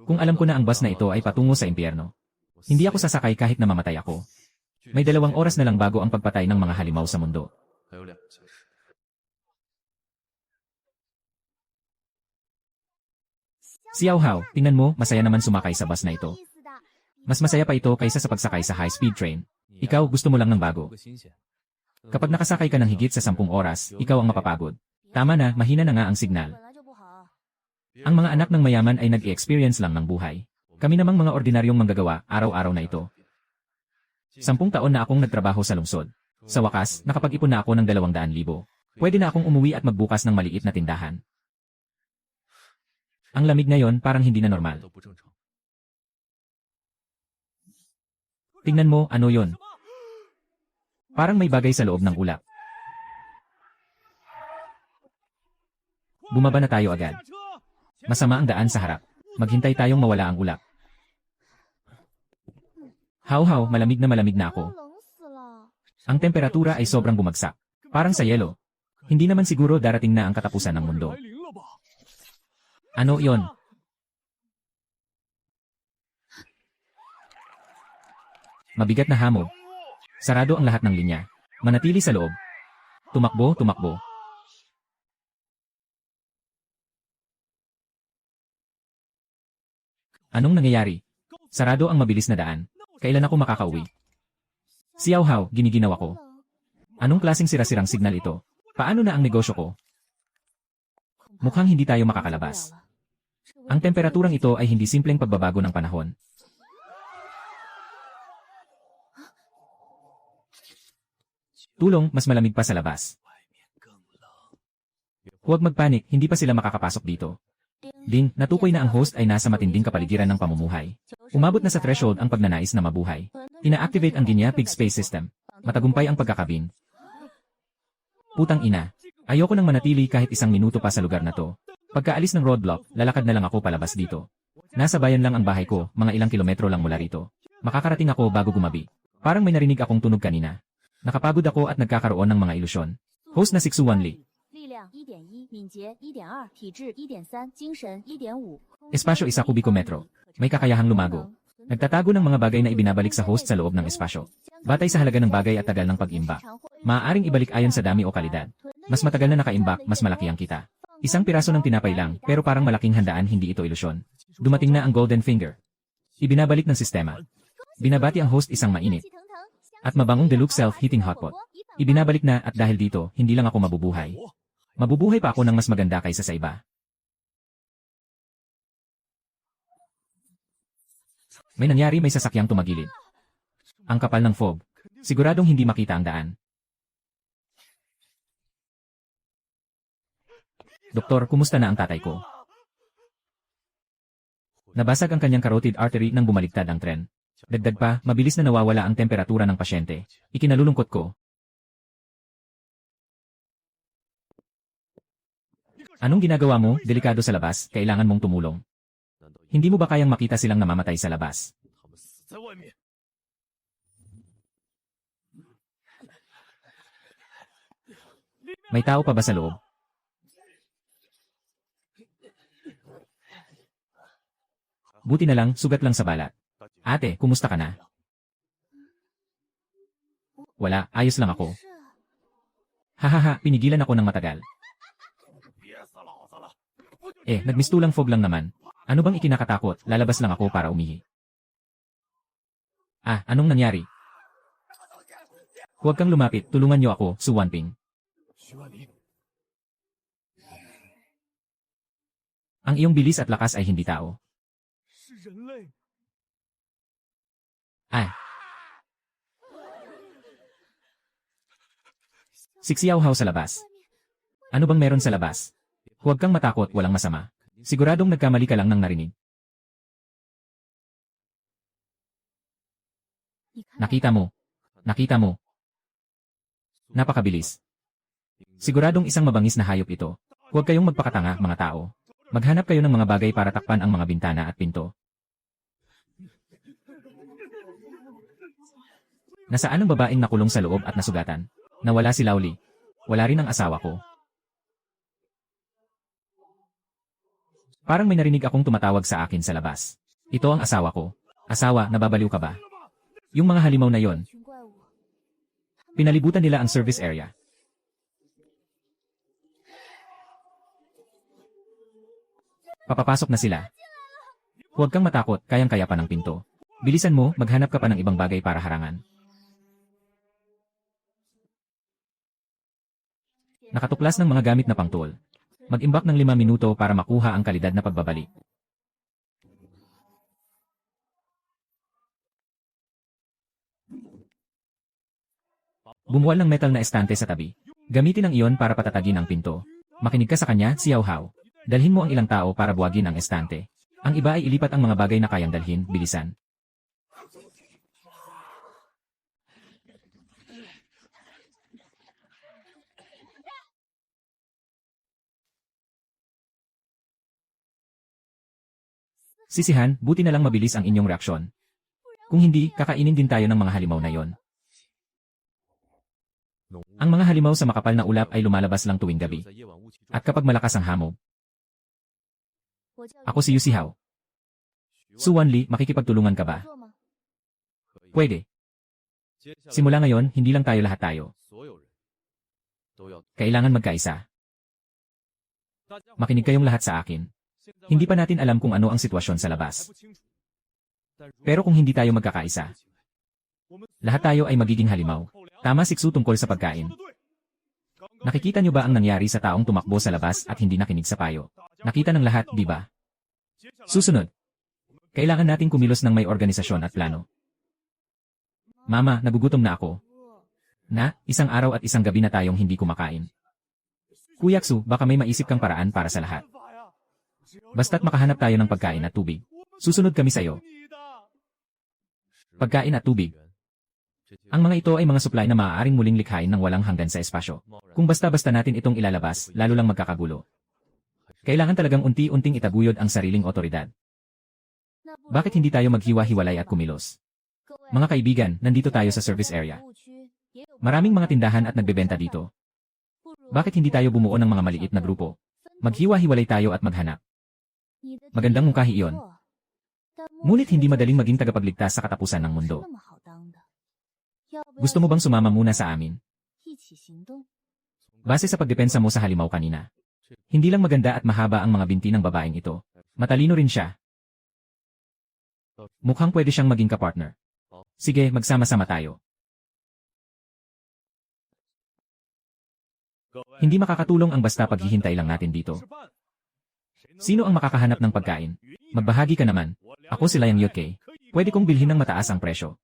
Kung alam ko na ang bus na ito ay patungo sa impyerno, hindi ako sasakay kahit na mamatay ako. May 2 oras na lang bago ang pagpatay ng mga halimaw sa mundo. Xiao Hao, tingnan mo, masaya naman sumakay sa bus na ito. Mas masaya pa ito kaysa sa pagsakay sa high-speed train. Ikaw, gusto mo lang ng bago. Kapag nakasakay ka ng higit sa 10 oras, ikaw ang mapapagod. Tama na, mahina na nga ang signal. Ang mga anak ng mayaman ay nag-i-experience lang ng buhay. Kami namang mga ordinaryong manggagawa, araw-araw na ito. 10 taon na akong nagtrabaho sa lungsod. Sa wakas, nakapag-ipon na ako ng 200,000. Pwede na akong umuwi at magbukas ng maliit na tindahan. Ang lamig ngayon parang hindi na normal. Tingnan mo, ano yon? Parang may bagay sa loob ng ulap. Bumaba na tayo agad. Masama ang daan sa harap. Maghintay tayong mawala ang ulap. Haw-haw, malamig na ako. Ang temperatura ay sobrang bumagsak. Parang sa yelo. Hindi naman siguro darating na ang katapusan ng mundo. Ano yon? Mabigat na hamog. Sarado ang lahat ng linya. Manatili sa loob. Tumakbo, tumakbo. Anong nangyayari? Sarado ang mabilis na daan. Kailan ako makakauwi? Xiao Hao, giniginaw ako. Anong klaseng sira-sirang signal ito? Paano na ang negosyo ko? Mukhang hindi tayo makakalabas. Ang temperaturang ito ay hindi simpleng pagbabago ng panahon. Tulong, mas malamig pa sa labas. Huwag magpanik, hindi pa sila makakapasok dito. Ding, natukoy na ang host ay nasa matinding kapaligiran ng pamumuhay. Umabot na sa threshold ang pagnanais na mabuhay. Ina-activate ang Ginya Pig Space System. Matagumpay ang pagkakabin. Putang ina. Ayoko nang manatili kahit 1 minuto pa sa lugar na to. Pagkaalis ng roadblock, lalakad na lang ako palabas dito. Nasa bayan lang ang bahay ko, mga ilang kilometro lang mula rito. Makakarating ako bago gumabi. Parang may narinig akong tunog kanina. Nakapagod ako at nagkakaroon ng mga ilusyon. Host na si Xuan Li. Espasyo 1 kubikometro. May kakayahang lumago. Nagtatago ng mga bagay na ibinabalik sa host sa loob ng espasyo. Batay sa halaga ng bagay at tagal ng pag-imbak. Maaaring ibalik ayon sa dami o kalidad. Mas matagal na nakaimbak, mas malaki ang kita. 1 piraso ng tinapay lang, pero parang malaking handaan, hindi ito ilusyon. Dumating na ang golden finger. Ibinabalik ng sistema. Binabati ang host 1 mainit at mabangong deluxe self-heating hotpot. Ibinabalik na at dahil dito, hindi lang ako mabubuhay. Mabubuhay pa ako ng mas maganda kaysa sa iba. May nangyari, may sasakyang tumagilid. Ang kapal ng fog. Siguradong hindi makita ang daan. Doktor, kumusta na ang tatay ko? Nabasag ang kanyang carotid artery nang bumaligtad ang tren. Dagdag pa, mabilis na nawawala ang temperatura ng pasyente. Ikinalulungkot ko. Anong ginagawa mo? Delikado sa labas, kailangan mong tumulong. Hindi mo ba kayang makita silang namamatay sa labas? May tao pa ba sa loob? Buti na lang, sugat lang sa balat. Ate, kumusta ka na? Wala, ayos lang ako. Hahaha, pinigilan ako ng matagal. Nagmistulang fog lang naman. Ano bang ikinakatakot? Lalabas lang ako para umihi. Anong nangyari? Huwag kang lumapit, tulungan niyo ako, Su Wanping. Ang iyong bilis at lakas ay hindi tao. Si Xiao Hao sa labas. Ano bang meron sa labas? Huwag kang matakot, walang masama. Siguradong nagkamali ka lang ng narinig. Nakita mo. Nakita mo. Napakabilis. Siguradong isang mabangis na hayop ito. Huwag kayong magpakatanga, mga tao. Maghanap kayo ng mga bagay para takpan ang mga bintana at pinto. Nasaan ang babaeng nakulong sa loob at nasugatan? Nawala si Laoli. Wala rin ang asawa ko. Parang may narinig akong tumatawag sa akin sa labas. Ito ang asawa ko. Asawa, nababaliw ka ba? Yung mga halimaw na yon. Pinalibutan nila ang service area. Papapasok na sila. Huwag kang matakot, kayang-kaya pa ng pinto. Bilisan mo, maghanap ka pa ng ibang bagay para harangan. Nakatuklas ng mga gamit na pangtool. Mag-imbak ng 5 minuto para makuha ang kalidad na pagbabalik. Bumuwal ng metal na estante sa tabi. Gamitin ang iyon para patatagin ang pinto. Makinig ka sa kanya, si Hao. Dalhin mo ang ilang tao para buwagin ang estante. Ang iba ay ilipat ang mga bagay na kayang dalhin, bilisan. Sisihan, buti na lang mabilis ang inyong reaksyon. Kung hindi, kakainin din tayo ng mga halimaw na yon. Ang mga halimaw sa makapal na ulap ay lumalabas lang tuwing gabi. At kapag malakas ang hamog. Ako si Yu Hao. Su Wanli, makikipagtulungan ka ba? Pwede. Simula ngayon, hindi lang tayo lahat tayo. Kailangan magkaisa. Makinig kayong lahat sa akin. Hindi pa natin alam kung ano ang sitwasyon sa labas. Pero kung hindi tayo magkakaisa, lahat tayo ay magiging halimaw. Tama Siksu tungkol sa pagkain. Nakikita niyo ba ang nangyari sa taong tumakbo sa labas at hindi nakinig sa payo? Nakita ng lahat, di ba? Susunod. Kailangan nating kumilos ng may organisasyon at plano. Mama, nagugutom na ako. Na, isang araw at isang gabi na tayong hindi kumakain. Kuya Xu, baka may maisip kang paraan para sa lahat. Basta't makahanap tayo ng pagkain at tubig. Susunod kami sa iyo. Pagkain at tubig. Ang mga ito ay mga supply na maaaring muling likhain ng walang hanggan sa espasyo. Kung basta-basta natin itong ilalabas, lalo lang magkakagulo. Kailangan talagang unti-unting itaguyod ang sariling otoridad. Bakit hindi tayo maghiwa-hiwalay at kumilos? Mga kaibigan, nandito tayo sa service area. Maraming mga tindahan at nagbebenta dito. Bakit hindi tayo bumuo ng mga maliit na grupo? Maghiwa-hiwalay tayo at maghanap. Magandang mungkahi iyon. Ngunit hindi madaling maging tagapagligtas sa katapusan ng mundo. Gusto mo bang sumama muna sa amin? Base sa pagdepensa mo sa halimaw kanina. Hindi lang maganda at mahaba ang mga binti ng babaeng ito. Matalino rin siya. Mukhang pwede siyang maging kapartner. Sige, magsama-sama tayo. Hindi makakatulong ang basta paghihintay lang natin dito. Sino ang makakahanap ng pagkain? Magbahagi ka naman. Ako si Liang Yutke. Pwede kong bilhin ng mataas ang presyo.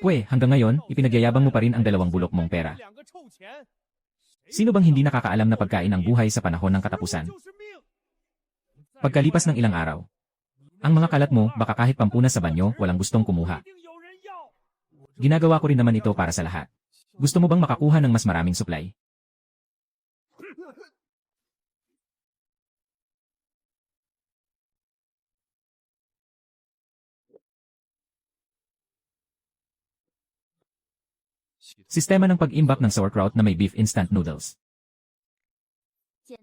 Hanggang ngayon, ipinagyayabang mo pa rin ang 2 bulok mong pera. Sino bang hindi nakakaalam na pagkain ang buhay sa panahon ng katapusan? Pagkalipas ng ilang araw, ang mga kalat mo, baka kahit pampunas sa banyo, walang gustong kumuha. Ginagawa ko rin naman ito para sa lahat. Gusto mo bang makakuha ng mas maraming supply? Sistema ng pag-imbak ng sauerkraut na may beef instant noodles.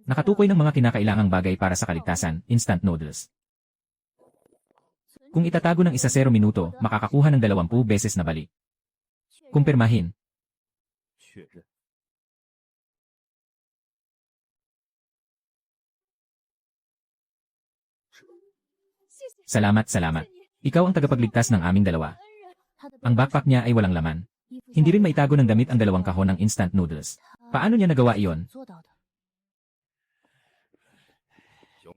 Nakatukoy ng mga kinakailangang bagay para sa kaligtasan, instant noodles. Kung itatago ng 0 minuto, makakakuha ng 20 beses na balik. Kumpirmahin. Salamat. Ikaw ang tagapagligtas ng aming dalawa. Ang backpack niya ay walang laman. Hindi rin maitago ng damit ang 2 kahon ng instant noodles. Paano niya nagawa iyon?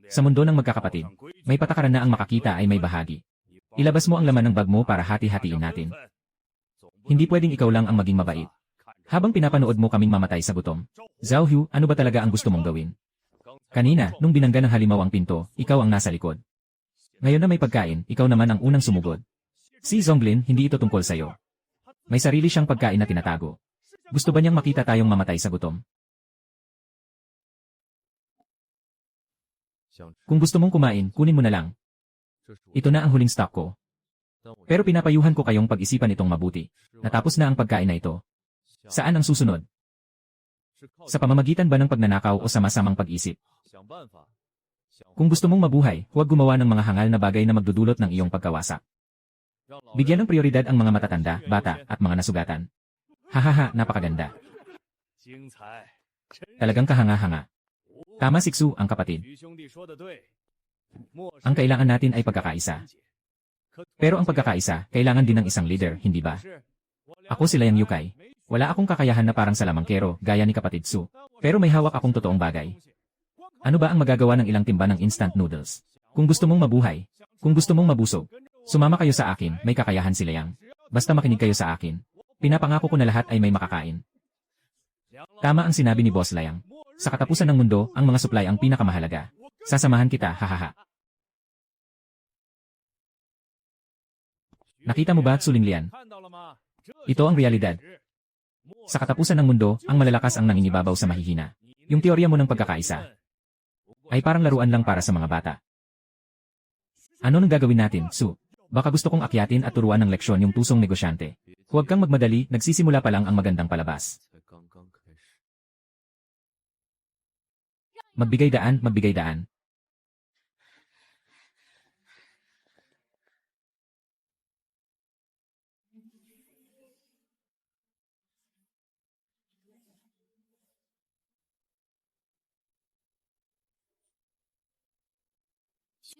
Sa mundo ng magkakapatid, may patakaran na ang makakita ay may bahagi. Ilabas mo ang laman ng bag mo para hati-hatiin natin. Hindi pwedeng ikaw lang ang maging mabait. Habang pinapanood mo kaming mamatay sa gutom. Zhao Hu, ano ba talaga ang gusto mong gawin? Kanina, nung binangga ng halimaw ang pinto, ikaw ang nasa likod. Ngayon na may pagkain, ikaw naman ang unang sumugod. Si Zonglin, hindi ito tungkol sa'yo. May sarili siyang pagkain na tinatago. Gusto ba niyang makita tayong mamatay sa gutom? Kung gusto mong kumain, kunin mo na lang. Ito na ang huling stock ko. Pero pinapayuhan ko kayong pag-isipan itong mabuti. Natapos na ang pagkain na ito. Saan ang susunod? Sa pamamagitan ba ng pagnanakaw o sama-samang pag-isip? Kung gusto mong mabuhay, huwag gumawa ng mga hangal na bagay na magdudulot ng iyong pagkawasak. Bigyan ng prioridad ang mga matatanda, bata, at mga nasugatan. Hahaha, napakaganda. Talagang kahanga-hanga. Tama Siksu, ang kapatid. Ang kailangan natin ay pagkakaisa. Pero ang pagkakaisa, kailangan din ng isang leader, hindi ba? Ako si Liang Yukay. Wala akong kakayahan na parang salamangkero, gaya ni kapatid Su. Pero may hawak akong totoong bagay. Ano ba ang magagawa ng ilang timba ng instant noodles? Kung gusto mong mabuhay, kung gusto mong mabusog, sumama kayo sa akin, may kakayahan si Liang. Basta makinig kayo sa akin. Pinapangako ko na lahat ay may makakain. Tama ang sinabi ni Boss Liang. Sa katapusan ng mundo, ang mga supply ang pinakamahalaga. Sasamahan kita, hahaha. Nakita mo ba, Sulinglian? Ito ang realidad. Sa katapusan ng mundo, ang malalakas ang nangingibabaw sa mahihina. Yung teorya mo ng pagkakaisa ay parang laruan lang para sa mga bata. Ano nang gagawin natin, Su? Baka gusto kong akyatin at turuan ng leksyon yung tusong negosyante. Huwag kang magmadali, nagsisimula pa lang ang magandang palabas. Magbigay daan, magbigay daan.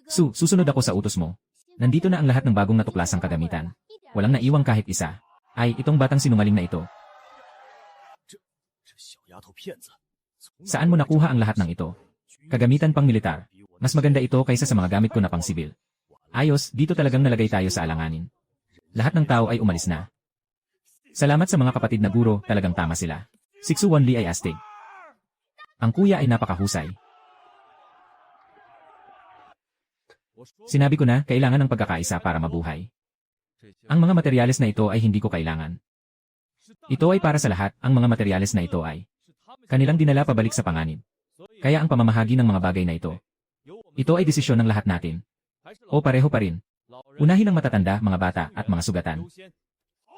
Su, susunod ako sa utos mo. Nandito na ang lahat ng bagong natuklasang kagamitan. Walang naiwang kahit isa. Ay, itong batang sinungaling na ito. Saan mo nakuha ang lahat ng ito? Kagamitan pang militar. Mas maganda ito kaysa sa mga gamit ko na pang sibil. Ayos, dito talagang nalagay tayo sa alanganin. Lahat ng tao ay umalis na. Salamat sa mga kapatid na guro, talagang tama sila. Siksu Wanli ay astig. Ang kuya ay napakahusay. Sinabi ko na, kailangan ng pagkakaisa para mabuhay. Ang mga materyales na ito ay hindi ko kailangan. Ito ay para sa lahat, ang mga materyales na ito ay kanilang dinala pabalik sa panganib. Kaya ang pamamahagi ng mga bagay na ito. Ito ay desisyon ng lahat natin. O pareho pa rin. Unahin ang matatanda, mga bata, at mga sugatan.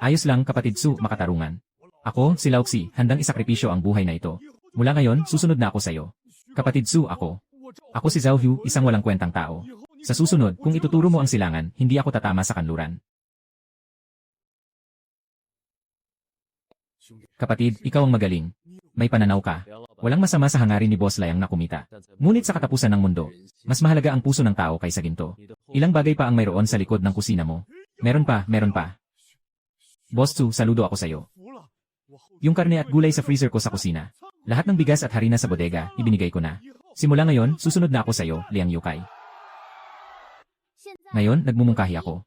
Ayos lang, kapatid Su, makatarungan. Ako, si Lauxi, handang isakripisyo ang buhay na ito. Mula ngayon, susunod na ako sa'yo. Kapatid Su, ako. Ako si Zhao Hu, isang walang kwentang tao. Sa susunod, kung ituturo mo ang silangan, hindi ako tatama sa kanluran. Kapatid, ikaw ang magaling. May pananaw ka. Walang masama sa hangarin ni Boss Liang na kumita. Ngunit sa katapusan ng mundo, mas mahalaga ang puso ng tao kaysa ginto. Ilang bagay pa ang mayroon sa likod ng kusina mo. Meron pa, meron pa. Boss Su, saludo ako sa'yo. Yung karne at gulay sa freezer ko sa kusina. Lahat ng bigas at harina sa bodega, ibinigay ko na. Simula ngayon, susunod na ako sa'yo, Liang Yukay. Ngayon, nagmumungkahi ako.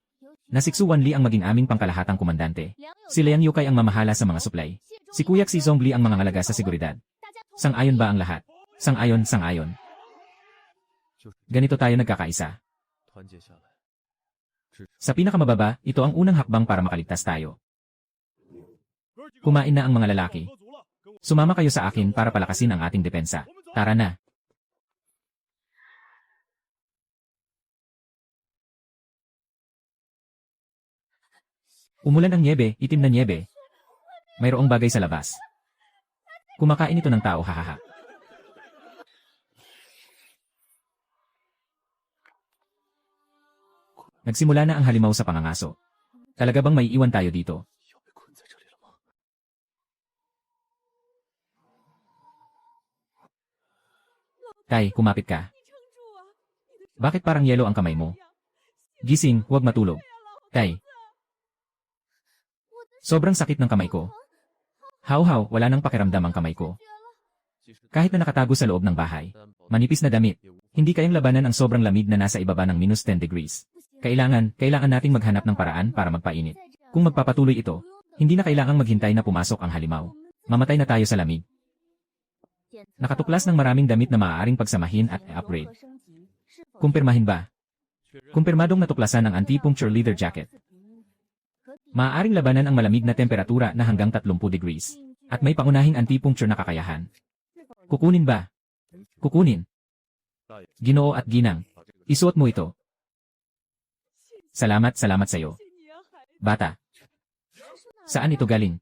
Na Siksu Wanli ang maging aming pangkalahatang komandante. Si Liang Yukay ang mamahala sa mga supply. Si Kuyak si Zhongli ang mga ngalaga sa seguridad. Sang-ayon ba ang lahat? Sang-ayon, sang-ayon. Ganito tayo nagkakaisa. Sa pinakamababa, ito ang unang hakbang para makaligtas tayo. Kumain na ang mga lalaki. Sumama kayo sa akin para palakasin ang ating depensa. Tara na. Umulan ang nyebe, itim na nyebe. Mayroong bagay sa labas. Kumakain ito ng tao, hahaha. Nagsimula na ang halimaw sa pangangaso. Talaga bang may iwan tayo dito? Tay, kumapit ka. Bakit parang yelo ang kamay mo? Gising, huwag matulog. Tay. Sobrang sakit ng kamay ko. Haw-haw, wala nang pakiramdam ang kamay ko. Kahit na nakatago sa loob ng bahay. Manipis na damit. Hindi kayang labanan ang sobrang lamig na nasa ibaba ng -10 degrees. Kailangan nating maghanap ng paraan para magpainit. Kung magpapatuloy ito, hindi na kailangang maghintay na pumasok ang halimaw. Mamatay na tayo sa lamig. Nakatuklas ng maraming damit na maaaring pagsamahin at upgrade. Kumpirmahin ba? Kumpirmadong natuklasan ang anti-puncture leather jacket. Maaaring labanan ang malamig na temperatura na hanggang 30 degrees. At may pangunahing anti-puncture na kakayahan. Kukunin ba? Kukunin. Ginoo at ginang. Isuot mo ito. Salamat sa'yo. Bata. Saan ito galing?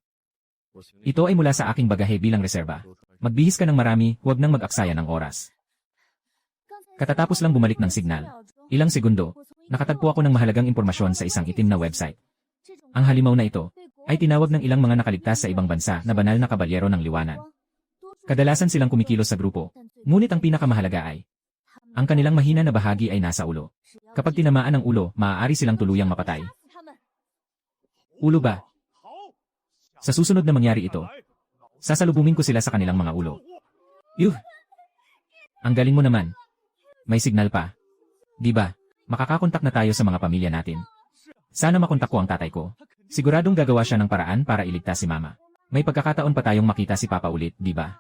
Ito ay mula sa aking bagahe bilang reserba. Magbihis ka ng marami, huwag nang mag-aksaya ng oras. Katatapos lang bumalik ng signal. Ilang segundo, nakatagpo ako ng mahalagang impormasyon sa isang itim na website. Ang halimaw na ito ay tinawag ng ilang mga nakaligtas sa ibang bansa na banal na kabalyero ng liwanag. Kadalasan silang kumikilos sa grupo, ngunit ang pinakamahalaga ay ang kanilang mahina na bahagi ay nasa ulo. Kapag tinamaan ang ulo, maaari silang tuluyang mapatay. Ulo ba? Sa susunod na mangyari ito, sasalubungin ko sila sa kanilang mga ulo. Yuh! Ang galing mo naman. May signal pa. Di ba? Makakakontak na tayo sa mga pamilya natin. Sana makontak ko ang tatay ko. Siguradong gagawa siya ng paraan para iligtas si Mama. May pagkakataon pa tayong makita si Papa ulit, di ba?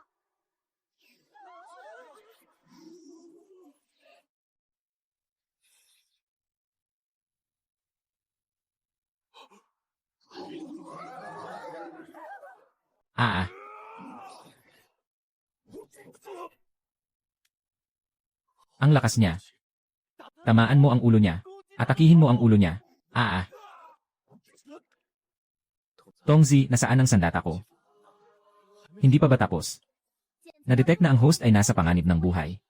Ah. Ang lakas niya. Tamaan mo ang ulo niya. Atakihin mo ang ulo niya. Ah. Tongzi, nasaan ang sandata ko? Hindi pa ba tapos? Na-detect na ang host ay nasa panganib ng buhay.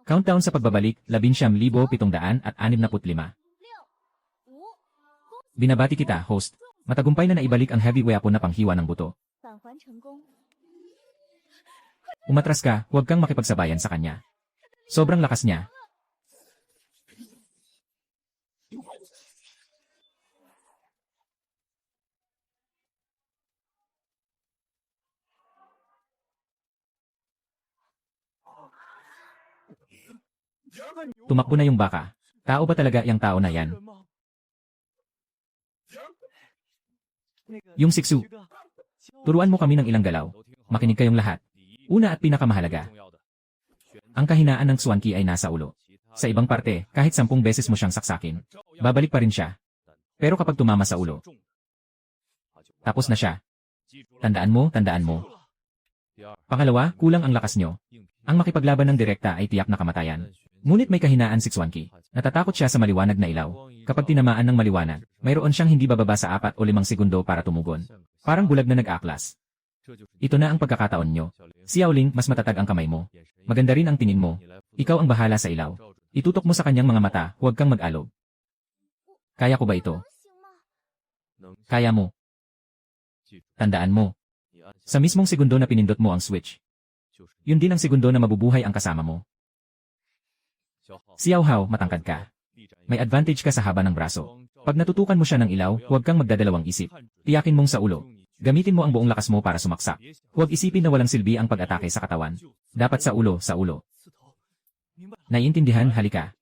Countdown sa pagbabalik, 19,765. Binabati kita, host. Matagumpay na naibalik ang heavy weapon na panghiwa ng buto. Umatras ka, huwag kang makipagsabayan sa kanya. Sobrang lakas niya. Tumakbo na yung baka. Tao ba talaga yung tao na yan? Yung siksu. Turuan mo kami ng ilang galaw. Makinig kayong lahat. Una at pinakamahalaga. Ang kahinaan ng Swanky ay nasa ulo. Sa ibang parte, kahit 10 beses mo siyang saksakin, babalik pa rin siya. Pero kapag tumama sa ulo, tapos na siya. Tandaan mo. Pangalawa, kulang ang lakas nyo. Ang makipaglaban ng direkta ay tiyak na kamatayan. Ngunit may kahinaan si Swanky. Natatakot siya sa maliwanag na ilaw. Kapag tinamaan ng maliwanag, mayroon siyang hindi bababa sa 4 o 5 segundo para tumugon. Parang bulag na nag-aklas. Ito na ang pagkakataon nyo. Xiaoling, mas matatag ang kamay mo. Maganda rin ang tingin mo. Ikaw ang bahala sa ilaw. Itutok mo sa kanyang mga mata, huwag kang mag-alog. Kaya ko ba ito? Kaya mo. Tandaan mo. Sa mismong segundo na pinindot mo ang switch, yun din ang segundo na mabubuhay ang kasama mo. Xiao Hao, matangkad ka. May advantage ka sa haba ng braso. Pag natutukan mo siya ng ilaw, huwag kang magdadalawang isip. Tiyakin mong sa ulo. Gamitin mo ang buong lakas mo para sumaksak. Huwag isipin na walang silbi ang pag-atake sa katawan. Dapat sa ulo. Naiintindihan, halika.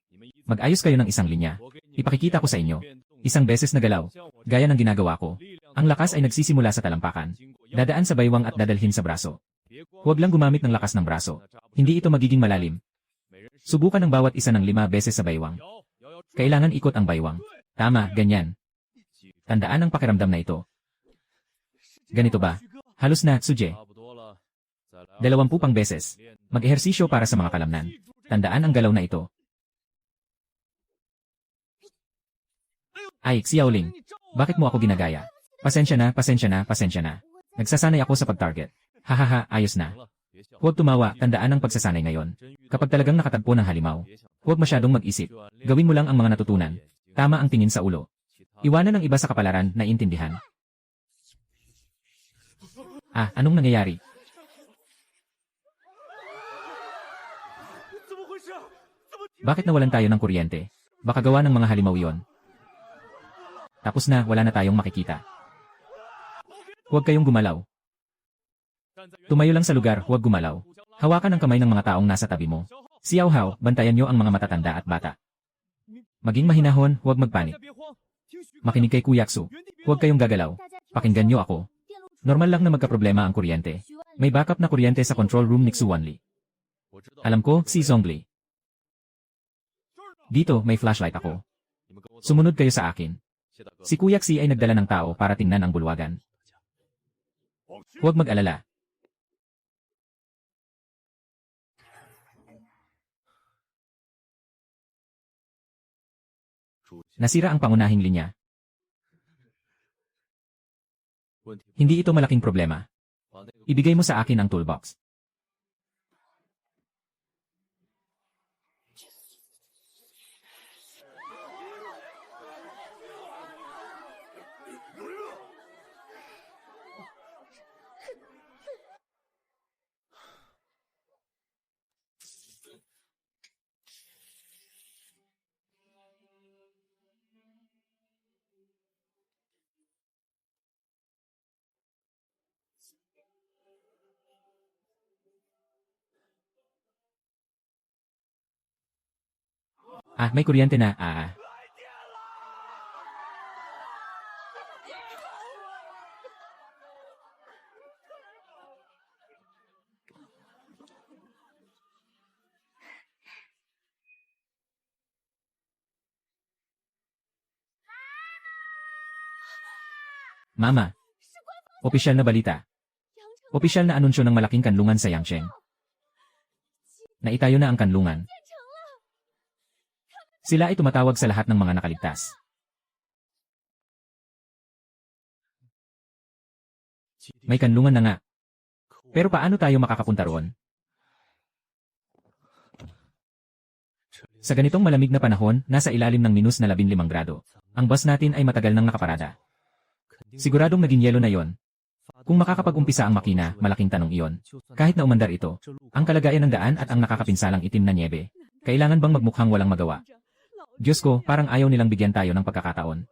Mag-ayos kayo ng isang linya. Ipakikita ko sa inyo. Isang beses na galaw. Gaya ng ginagawa ko. Ang lakas ay nagsisimula sa talampakan. Dadaan sa baywang at dadalhin sa braso. Huwag lang gumamit ng lakas ng braso. Hindi ito magiging malalim. Subukan ang bawat isa ng 5 beses sa baywang. Kailangan ikot ang baywang. Tama, ganyan. Tandaan ang pakiramdam na ito. Ganito ba? Halos na, Suje. 20 pang beses. Mag-ehersisyo para sa mga kalamnan. Tandaan ang galaw na ito. Ay, Xiaoling. Bakit mo ako ginagaya? Pasensya na. Nagsasanay ako sa pag-target. Hahaha, ayos na. Huwag tumawa, tandaan ang pagsasanay ngayon. Kapag talagang nakatagpo ng halimaw, huwag masyadong mag-isip. Gawin mo lang ang mga natutunan. Tama ang tingin sa ulo. Iwanan ang iba sa kapalaran na intindihan. Anong nangyayari? Bakit nawalan tayo ng kuryente? Baka gawa ng mga halimaw yon. Tapos na, wala na tayong makikita. Huwag kayong gumalaw. Tumayo lang sa lugar, huwag gumalaw. Hawakan ang kamay ng mga taong nasa tabi mo. Xiao Hao, bantayan nyo ang mga matatanda at bata. Maging mahinahon, huwag magpanik. Makinig kay Kuya Xu. Huwag kayong gagalaw. Pakinggan nyo ako. Normal lang na magkaproblema ang kuryente. May backup na kuryente sa control room ni Xu Wanli. Alam ko, si Zhongli. Dito, may flashlight ako. Sumunod kayo sa akin. Si Kuya Xi ay nagdala ng tao para tingnan ang bulwagan. Huwag mag-alala. Nasira ang pangunahing linya. Hindi ito malaking problema. Ibigay mo sa akin ang toolbox. May kuryente na, Mama. Opisyal na balita. Opisyal na anunsyo ng malaking kanlungan sa Yangsheng. Naitayo na ang kanlungan. Sila ay tumatawag sa lahat ng mga nakaligtas. May kanlungan na nga. Pero paano tayo makakapunta roon? Sa ganitong malamig na panahon, nasa ilalim ng minus na 15 grado. Ang bus natin ay matagal nang nakaparada. Siguradong naging yelo na yon. Kung makakapag-umpisa ang makina, malaking tanong iyon. Kahit na umandar ito, ang kalagayan ng daan at ang nakakapinsalang itim na niebe, kailangan bang magmukhang walang magawa? Diyos ko, parang ayaw nilang bigyan tayo ng pagkakataon.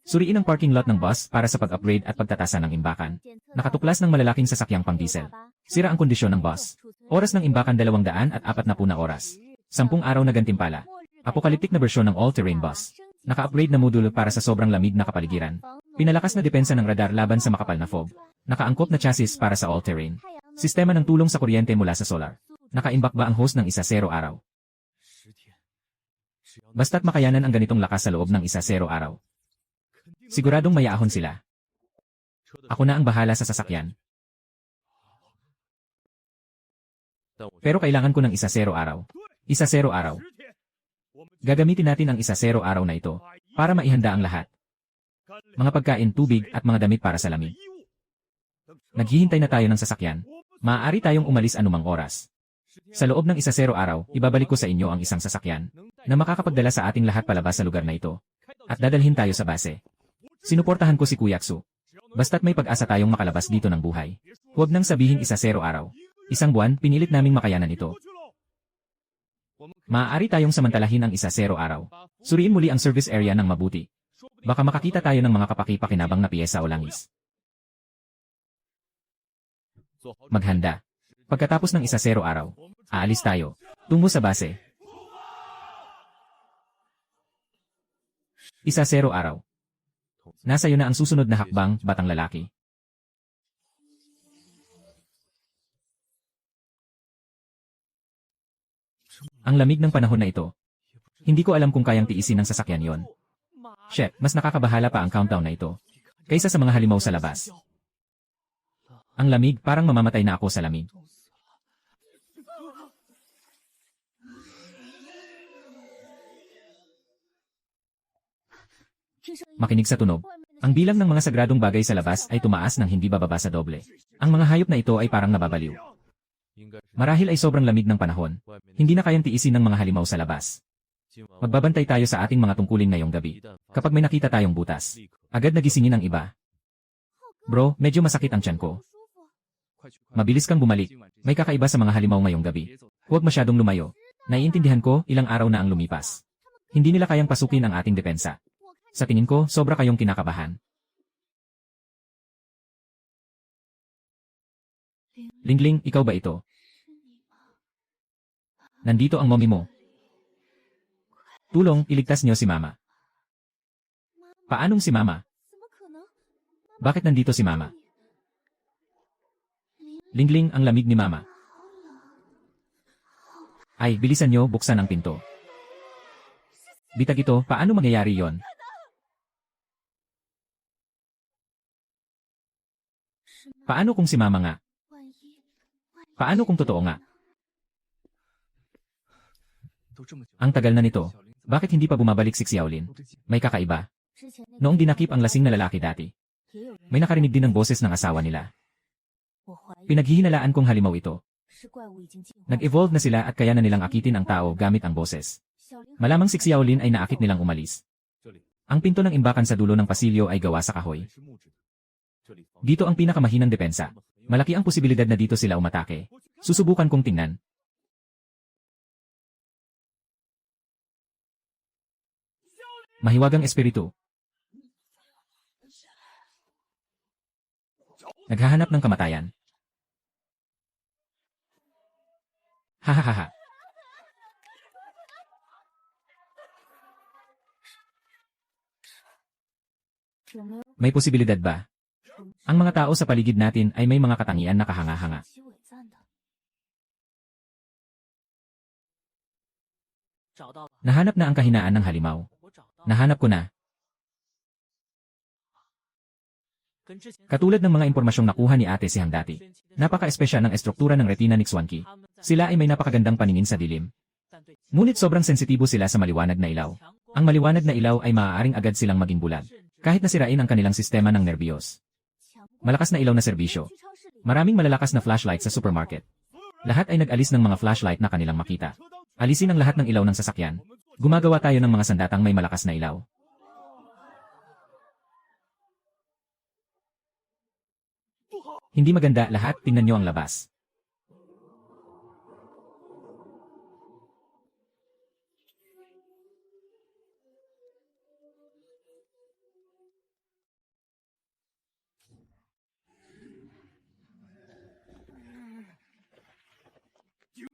Suriin ang parking lot ng bus para sa pag-upgrade at pagtatasa ng imbakan. Nakatuklas ng malalaking sasakyang pang-diesel. Sira ang kondisyon ng bus. Oras ng imbakan 240 na oras. 10 araw na gantimpala. Apokaliptik na bersyon ng all-terrain bus. Naka-upgrade na modulo para sa sobrang lamig na kapaligiran. Pinalakas na depensa ng radar laban sa makapal na fog. Nakaangkop na chassis para sa all-terrain. Sistema ng tulong sa kuryente mula sa solar. Nakaimbak ba ang host ng 10 araw? Basta't makayanan ang ganitong lakas sa loob ng 10 araw. Siguradong mayaahon sila. Ako na ang bahala sa sasakyan. Pero kailangan ko ng 10 araw. 10 araw. Gagamitin natin ang 10 araw na ito para maihanda ang lahat. Mga pagkain, tubig at mga damit para sa lamig. Naghihintay na tayo ng sasakyan. Maaari tayong umalis anumang oras. Sa loob ng 10 araw, ibabalik ko sa inyo ang isang sasakyan na makakapagdala sa ating lahat palabas sa lugar na ito. At dadalhin tayo sa base. Sinuportahan ko si Kuyaksu. Basta't may pag-asa tayong makalabas dito ng buhay. Huwag nang sabihin 10 araw. 1 buwan, pinilit naming makayanan ito. Maaari tayong samantalahin ang 10 araw. Suriin muli ang service area ng mabuti. Baka makakita tayo ng mga kapaki-pakinabang na piyesa o langis. Maghanda. Pagkatapos ng 10 araw, aalis tayo. Tungo sa base. 10 araw. Nasa iyo na ang susunod na hakbang, batang lalaki. Ang lamig ng panahon na ito. Hindi ko alam kung kayang tiisin ng sasakyan yon. Shit, mas nakakabahala pa ang countdown na ito kaysa sa mga halimaw sa labas. Ang lamig, parang mamamatay na ako sa lamig. Makinig sa tunog. Ang bilang ng mga sagradong bagay sa labas ay tumaas ng hindi bababa sa doble. Ang mga hayop na ito ay parang nababaliw. Marahil ay sobrang lamig ng panahon. Hindi na kayang tiisin ng mga halimaw sa labas. Magbabantay tayo sa ating mga tungkulin ngayong gabi. Kapag may nakita tayong butas, agad nagisingin ang iba. Bro, medyo masakit ang tiyan ko. Mabilis kang bumalik. May kakaiba sa mga halimaw ngayong gabi. Huwag masyadong lumayo. Naiintindihan ko, ilang araw na ang lumipas. Hindi nila kayang pasukin ang ating depensa. Sa tingin ko, sobra kayong kinakabahan. Lingling, ikaw ba ito? Nandito ang mommy mo. Tulong, iligtas niyo si mama. Paanong si mama? Bakit nandito si mama? Lingling, ang lamig ni mama. Ay, bilisan niyo, buksan ang pinto. Bitag ito, paano mangyayari yon? Paano kung si mama nga? Paano kung totoo nga? Ang tagal na nito. Bakit hindi pa bumabalik si Xiaolin? May kakaiba. Noong dinakip ang lasing na lalaki dati, may nakarinig din ng boses ng asawa nila. Pinaghihinalaan kong halimaw ito. Nag-evolve na sila at kaya na nilang akitin ang tao gamit ang boses. Malamang si Xiaolin ay naakit nilang umalis. Ang pinto ng imbakan sa dulo ng pasilyo ay gawa sa kahoy. Dito ang pinakamahinang depensa. Malaki ang posibilidad na dito sila umatake. Susubukan kong tingnan. Mahiwagang espiritu. Naghahanap ng kamatayan. Hahaha. May posibilidad ba? Ang mga tao sa paligid natin ay may mga katangian na kahanga-hanga. Nahanap na ang kahinaan ng halimaw. Nahanap ko na. Katulad ng mga impormasyong nakuha ni Ate Sihang dati. Napaka-espesyal ng estruktura ng retina ni Xuanqi. Sila ay may napakagandang paningin sa dilim. Ngunit sobrang sensitibo sila sa maliwanag na ilaw. Ang maliwanag na ilaw ay maaaring agad silang maging bulag. Kahit nasirain ang kanilang sistema ng nerbiyos. Malakas na ilaw na serbisyo. Maraming malalakas na flashlight sa supermarket. Lahat ay nag-alis ng mga flashlight na kanilang makita. Alisin ang lahat ng ilaw ng sasakyan. Gumagawa tayo ng mga sandatang may malakas na ilaw. Hindi maganda lahat, tingnan nyo ang labas.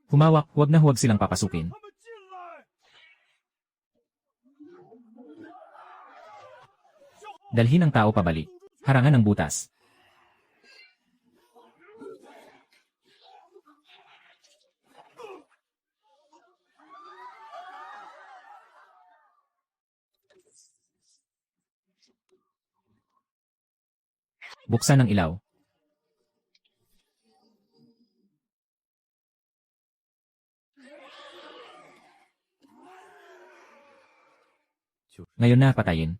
Humawak, huwag na huwag silang papasukin. Dalhin ang tao pabalik. Harangan ang butas. Buksan ang ilaw. Ngayon na patayin.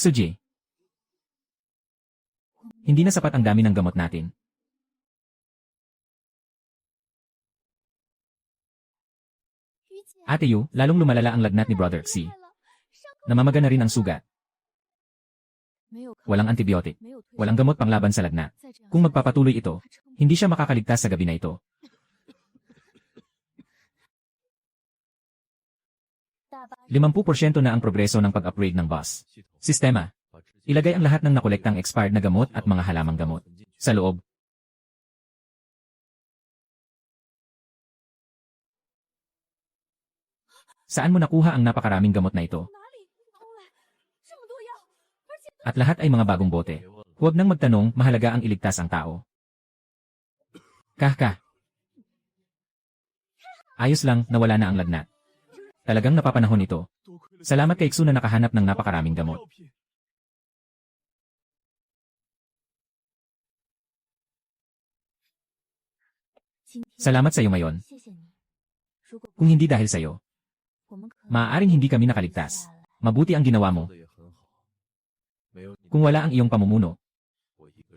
Suji. Hindi na sapat ang dami ng gamot natin. Ate Yu, lalong lumalala ang lagnat ni Brother Xi. Namamaga na rin ang sugat. Walang antibiotic. Walang gamot panglaban sa lagnat. Kung magpapatuloy ito, hindi siya makakaligtas sa gabi na ito. %50% na ang progreso ng pag-upgrade ng bus sistema. Ilagay ang lahat ng nakolektang expired na gamot at mga halamang gamot sa loob. Saan mo nakuha ang napakaraming gamot na ito? At lahat ay mga bagong bote. Huwag nang magtanong, mahalaga ang iligtas ang tao. Kahka. Ayos lang, nawala na ang lagnat. Talagang napapanahon ito. Salamat kay Xu na nakahanap ng napakaraming gamot. Salamat sa iyo ngayon. Kung hindi dahil sa iyo, maaaring hindi kami nakaligtas. Mabuti ang ginawa mo. Kung wala ang iyong pamumuno,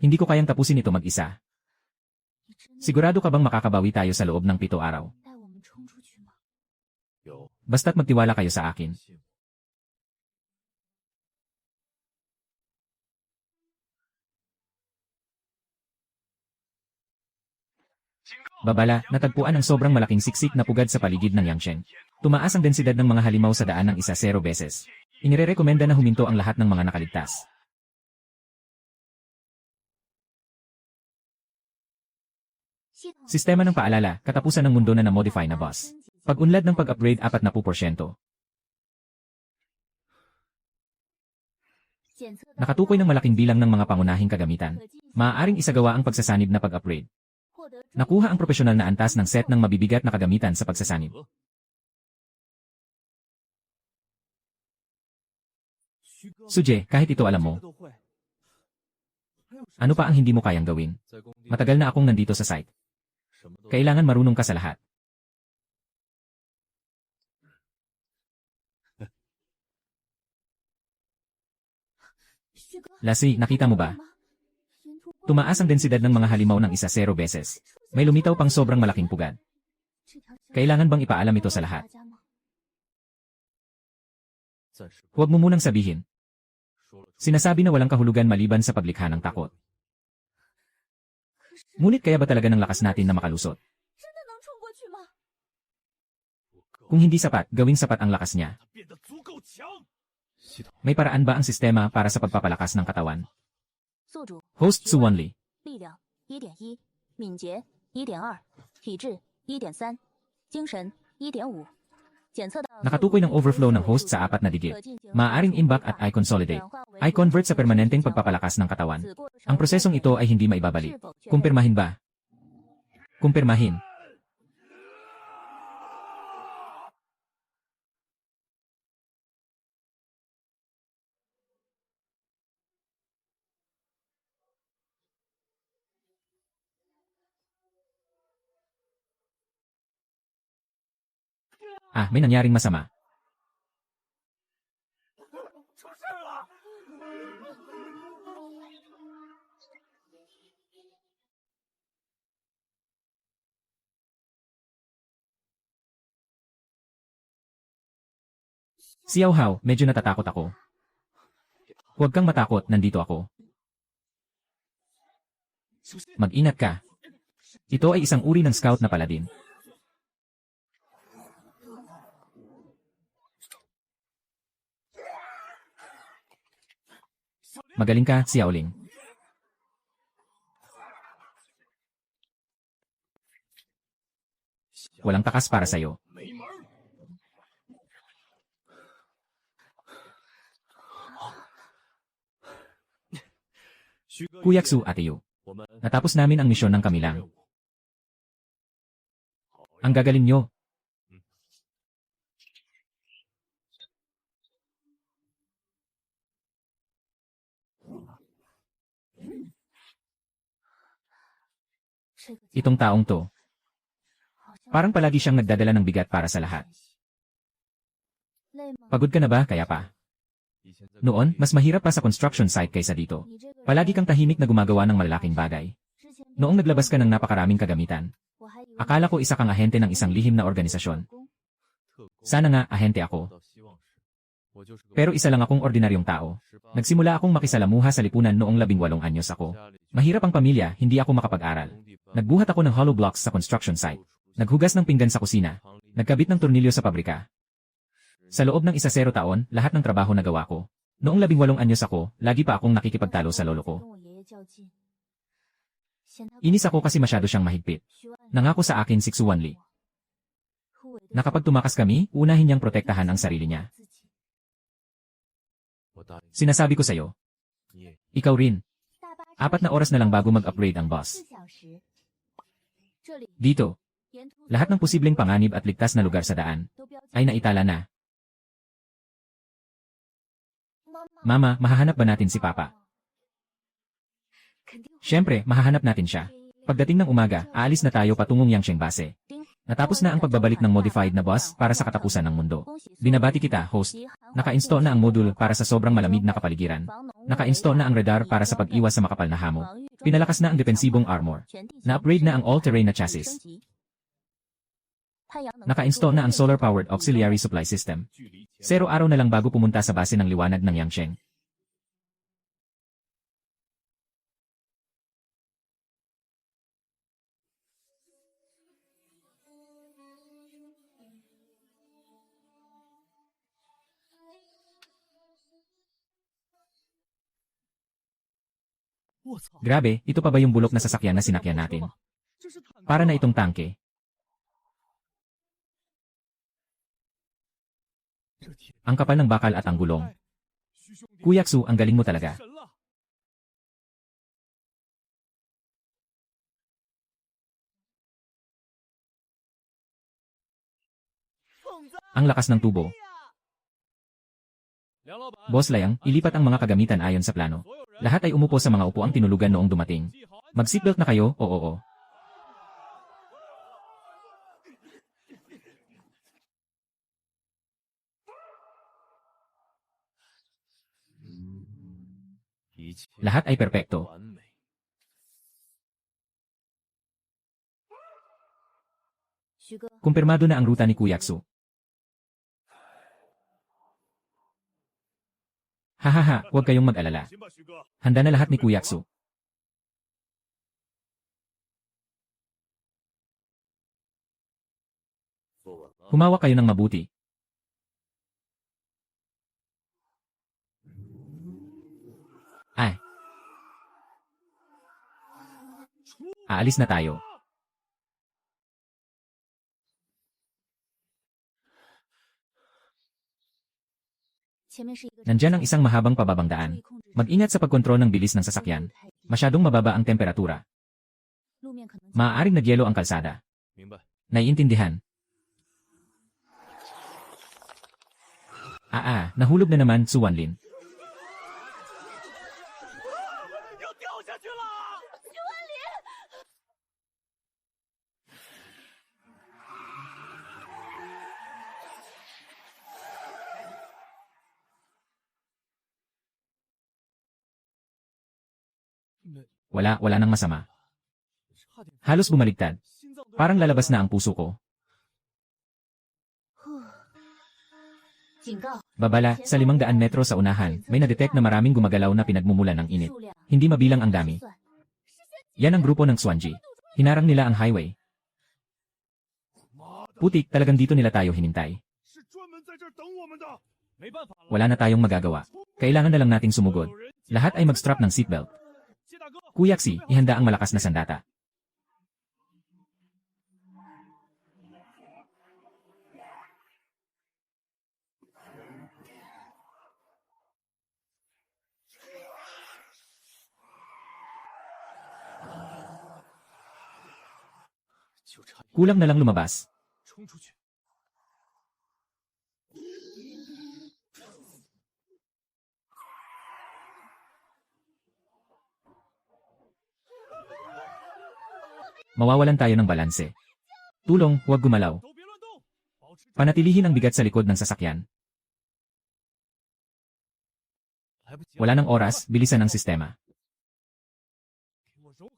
hindi ko kayang tapusin ito mag-isa. Sigurado ka bang makakabawi tayo sa loob ng 7 araw? Basta't magtiwala kayo sa akin. Babala, natagpuan ang sobrang malaking siksik na pugad sa paligid ng Yangshen. Tumaas ang densidad ng mga halimaw sa daan ng 10 beses. Inirerekomenda na huminto ang lahat ng mga nakaligtas. Sistema ng paalala, katapusan ng mundo na na-modify na boss. Pag-unlad ng pag-upgrade 40%. Nakatukoy ng malaking bilang ng mga pangunahing kagamitan. Maaaring isagawa ang pagsasanib na pag-upgrade. Nakuha ang propesyonal na antas ng set ng mabibigat na kagamitan sa pagsasanib. Suje, kahit ito alam mo, ano pa ang hindi mo kayang gawin? Matagal na akong nandito sa site. Kailangan marunong ka sa lahat. Lassie, nakita mo ba? Tumaas ang densidad ng mga halimaw ng 1-0 beses. May lumitaw pang sobrang malaking pugad. Kailangan bang ipaalam ito sa lahat? Huwag mo munang sabihin. Sinasabi na walang kahulugan maliban sa paglikha ng takot. Ngunit kaya ba talaga ng lakas natin na makalusot? Kung hindi sapat, gawing sapat ang lakas niya. May paraan ba ang sistema para sa pagpapalakas ng katawan? Host Su Wanli. 力量1.1，敏捷1.2，体质1.3，精神1.5。检测到 Nakatukoy ng overflow ng host sa 4 na digit. Maaaring imbak at i-consolidate. I-convert sa permanenteng pagpapalakas ng katawan. Ang prosesong ito ay hindi maibabalik. Kumpirmahin ba? Kumpirmahin. Ah, may nangyaring masama. Xiao Hao, medyo natatakot ako. Huwag kang matakot, nandito ako. Mag-ingat ka. Ito ay isang uri ng scout na paladin. Magaling ka, Xiaoling. Walang takas para sa'yo. Kuyaksu, Ateyo. Natapos namin ang misyon ng kamilang. Ang gagaling nyo. Itong taong to. Parang palagi siyang nagdadala ng bigat para sa lahat. Pagod ka na ba, kaya pa? Noon, mas mahirap pa sa construction site kaysa dito. Palagi kang tahimik na gumagawa ng malalaking bagay. Noong naglabas ka ng napakaraming kagamitan. Akala ko isa kang ahente ng isang lihim na organisasyon. Sana nga, ahente ako. Pero isa lang akong ordinaryong tao. Nagsimula akong makisalamuha sa lipunan noong 18 anyos ako. Mahirap ang pamilya, hindi ako makapag-aral. Nagbuhat ako ng hollow blocks sa construction site. Naghugas ng pinggan sa kusina. Nagkabit ng tornilyo sa pabrika. Sa loob ng 10 taon, lahat ng trabaho nagawa ko. Noong 18 anyos ako, lagi pa akong nakikipagtalo sa lolo ko. Inis ako kasi masyado siyang mahigpit. Nangako sa akin si Xu Wanli. Na kapag tumakas kami, unahin niyang protektahan ang sarili niya. Sinasabi ko sa'yo. Ikaw rin. 4 na oras na lang bago mag-upgrade ang boss. Dito, lahat ng posibleng panganib at ligtas na lugar sa daan ay naitala na. Mama, mahahanap ba natin si Papa? Siyempre, mahahanap natin siya. Pagdating ng umaga, aalis na tayo patungong Yangsheng Base. Natapos na ang pagbabalik ng modified na boss para sa katapusan ng mundo. Binabati kita, host. Naka-install na ang module para sa sobrang malamig na kapaligiran. Naka-install na ang radar para sa pag-iwas sa makapal na hamog. Pinalakas na ang depensibong armor. Na-upgrade na ang all-terrain na chassis. Naka-install na ang solar-powered auxiliary supply system. 0 araw na lang bago pumunta sa base ng liwanag ng Yangsheng. Grabe, ito pa ba yung bulok na sasakyan na sinakyan natin? Para na itong tangke. Ang kapal ng bakal at ang gulong. Kuyaksu, ang galing mo talaga. Ang lakas ng tubo. Boss Layang, ilipat ang mga kagamitan ayon sa plano. Lahat ay umupo sa mga upuang tinulugan noong dumating. Mag-seatbelt na kayo, oo. Lahat ay perpekto. Kumpirmado na ang ruta ni Kuyaksu. Hahaha, huwag kayong mag-alala. Handa na lahat ni Kuyaksu. Humawak kayo ng mabuti. Ay. Aalis na tayo. Nandyan ang isang mahabang pababang daan. Mag-ingat sa pagkontrol ng bilis ng sasakyan. Masyadong mababa ang temperatura. Maaaring nagyelo ang kalsada. Naiintindihan. Nahulog na naman, Su Wanlin. Wala nang masama. Halos bumaligtad. Parang lalabas na ang puso ko. Babala, sa 500 metro sa unahan, may na-detect na maraming gumagalaw na pinagmumulan ng init. Hindi mabilang ang dami. Yan ang grupo ng Swanji. Hinarang nila ang highway. Putik, talagang dito nila tayo hinintay. Wala na tayong magagawa. Kailangan na lang nating sumugod. Lahat ay mag-strap ng seatbelt. Kuyaksi, ihanda ang malakas na sandata. Kulang na lang lumabas. Mawawalan tayo ng balanse. Tulong, huwag gumalaw. Panatilihin ang bigat sa likod ng sasakyan. Wala ng oras, bilisan ang sistema.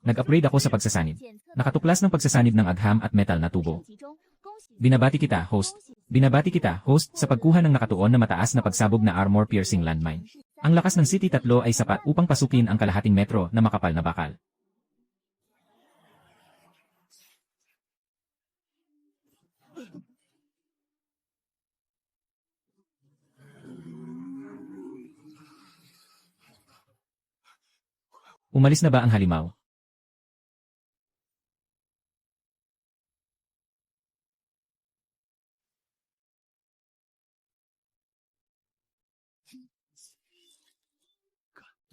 Nag-upgrade ako sa pagsasanib. Nakatuklas ng pagsasanib ng agham at metal na tubo. Binabati kita, host. Binabati kita, host, sa pagkuha ng nakatuon na mataas na pagsabog na armor-piercing landmine. Ang lakas ng City 3 ay sapat upang pasukin ang kalahating metro na makapal na bakal. Umalis na ba ang halimaw?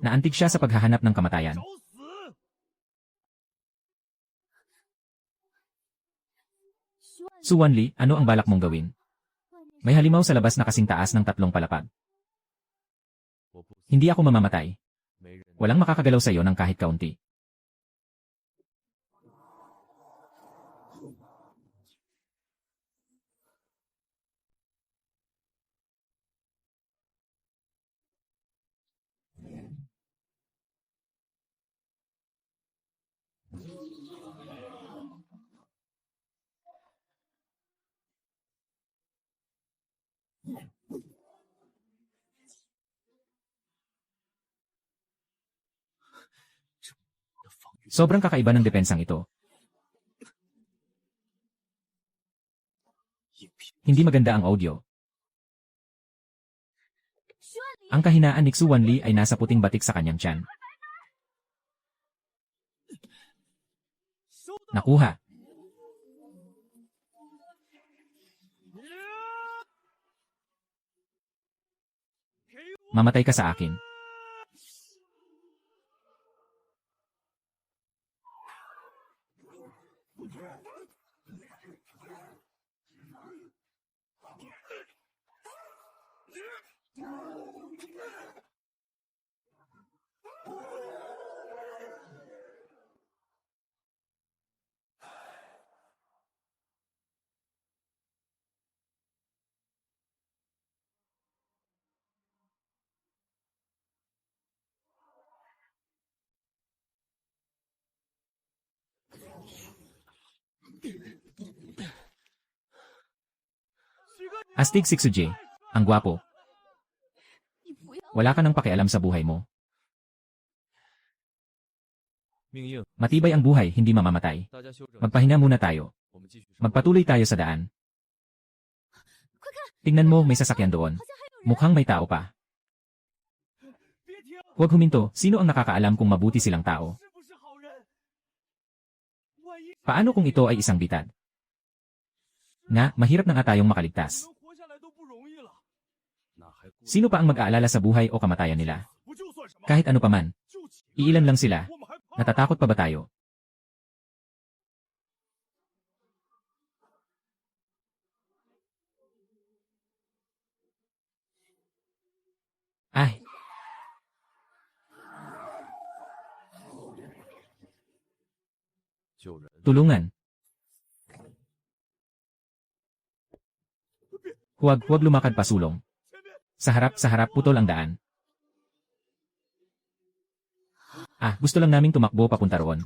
Naantig siya sa paghahanap ng kamatayan. Su Wanli, ano ang balak mong gawin? May halimaw sa labas na kasing taas ng 3 palapag. Hindi ako mamamatay. Walang makakagalaw sa iyo ng kahit kaunti. Sobrang kakaiba ng depensang ito. Hindi maganda ang audio. Ang kahinaan ni Su Wanli ay nasa puting batik sa kanyang tiyan. Nakuha. Mamatay ka sa akin. Astig si Xuje. Ang gwapo. Wala ka nang pakialam sa buhay mo. Matibay ang buhay, hindi mamamatay. Magpahinga muna tayo. Magpatuloy tayo sa daan. Tingnan mo, may sasakyan doon. Mukhang may tao pa. Huwag huminto, sino ang nakakaalam kung mabuti silang tao? Paano kung ito ay isang bitad? Nga, mahirap na nga tayong makaligtas. Sino pa ang mag-aalala sa buhay o kamatayan nila? Kahit ano paman. Iilan lang sila. Natatakot pa ba tayo? Ay! Tulungan! Huwag lumakad pasulong. Sa harap, putol ang daan. Gusto lang naming tumakbo papunta roon.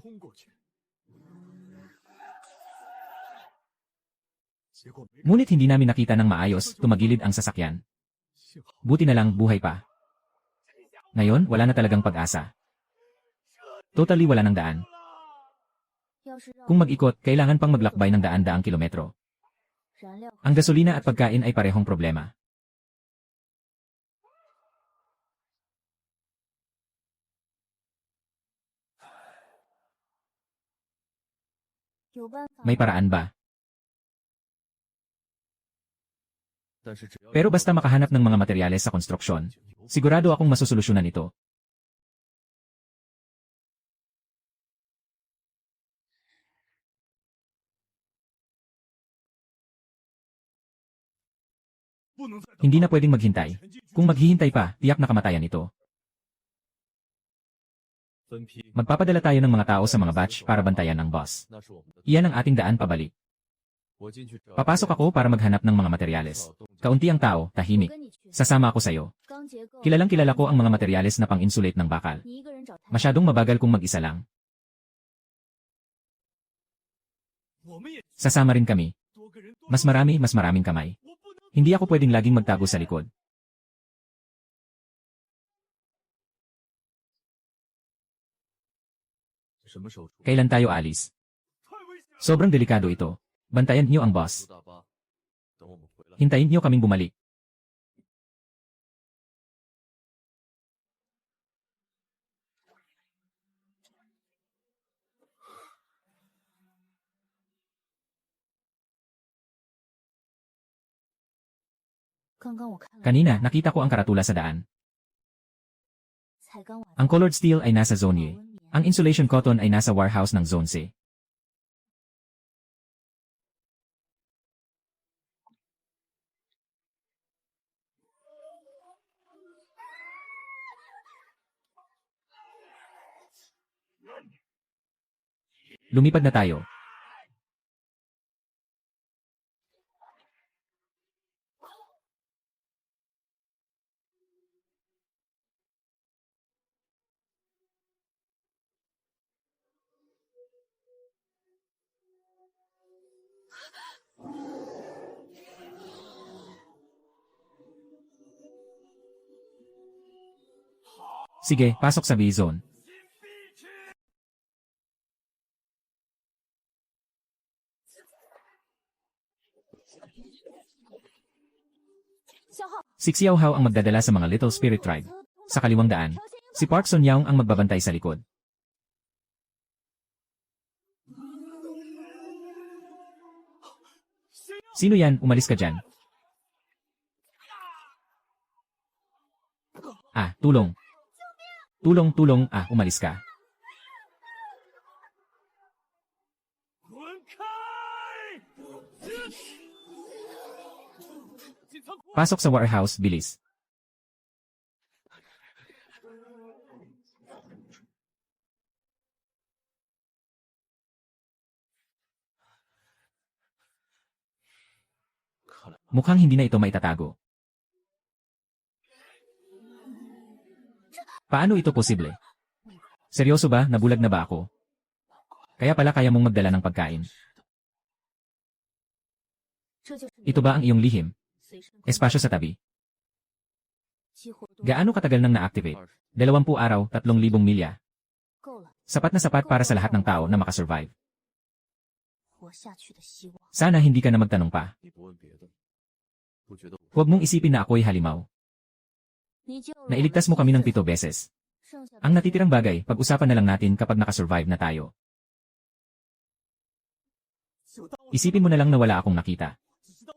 Ngunit hindi namin nakita ng maayos, tumagilid ang sasakyan. Buti na lang, buhay pa. Ngayon, wala na talagang pag-asa. Totally wala ng daan. Kung mag-ikot, kailangan pang maglakbay ng daan-daang kilometro. Ang gasolina at pagkain ay parehong problema. May paraan ba? Pero basta makahanap ng mga materyales sa konstruksyon, sigurado akong masusolusyunan ito. Hindi na pwedeng maghintay. Kung maghihintay pa, tiyak na kamatayan ito. Magpapadala tayo ng mga tao sa mga batch para bantayan ng boss. Iyan ang ating daan pabalik. Papasok ako para maghanap ng mga materyales. Kaunti ang tao, tahimik. Sasama ako sa'yo. Kilalang kilala ko ang mga materyales na pang-insulate ng bakal. Masyadong mabagal kung mag-isa lang. Sasama rin kami. Mas maraming kamay. Hindi ako pwedeng laging magtago sa likod. Kailan tayo alis? Sobrang delikado ito. Bantayan niyo ang boss. Hintayin niyo kaming bumalik. Kanina, nakita ko ang karatula sa daan. Ang colored steel ay nasa Zone Y. Ang insulation cotton ay nasa warehouse ng Zone C. Lumipad na tayo. Sige, pasok sa B-zone. Si Xiao Hao ang magdadala sa mga Little Spirit Tribe. Sa kaliwang daan, si Park Sun Yaong ang magbabantay sa likod. Sino yan? Umalis ka dyan. Tulong. Tulong, umalis ka. Pasok sa warehouse, bilis. Mukhang hindi na ito maitatago. Paano ito posible? Seryoso ba, nabulag na ba ako? Kaya pala kaya mong magdala ng pagkain. Ito ba ang iyong lihim? Espasyo sa tabi. 激活多 Gaano katagal nang na-activate? 20 araw, 3,000 milya. 够了 Sapat na sapat para sa lahat ng tao na makasurvive. 活下去的希望。 Sana hindi ka na magtanong pa. 你不问别的，不觉得 Huwag mong isipin na ako'y halimaw. 你救了我 Nailigtas mo kami ng 7 beses. 剩下的 Ang natitirang bagay, pag-usapan na lang natin kapag nakasurvive na tayo. Isipin mo na lang na wala akong nakita.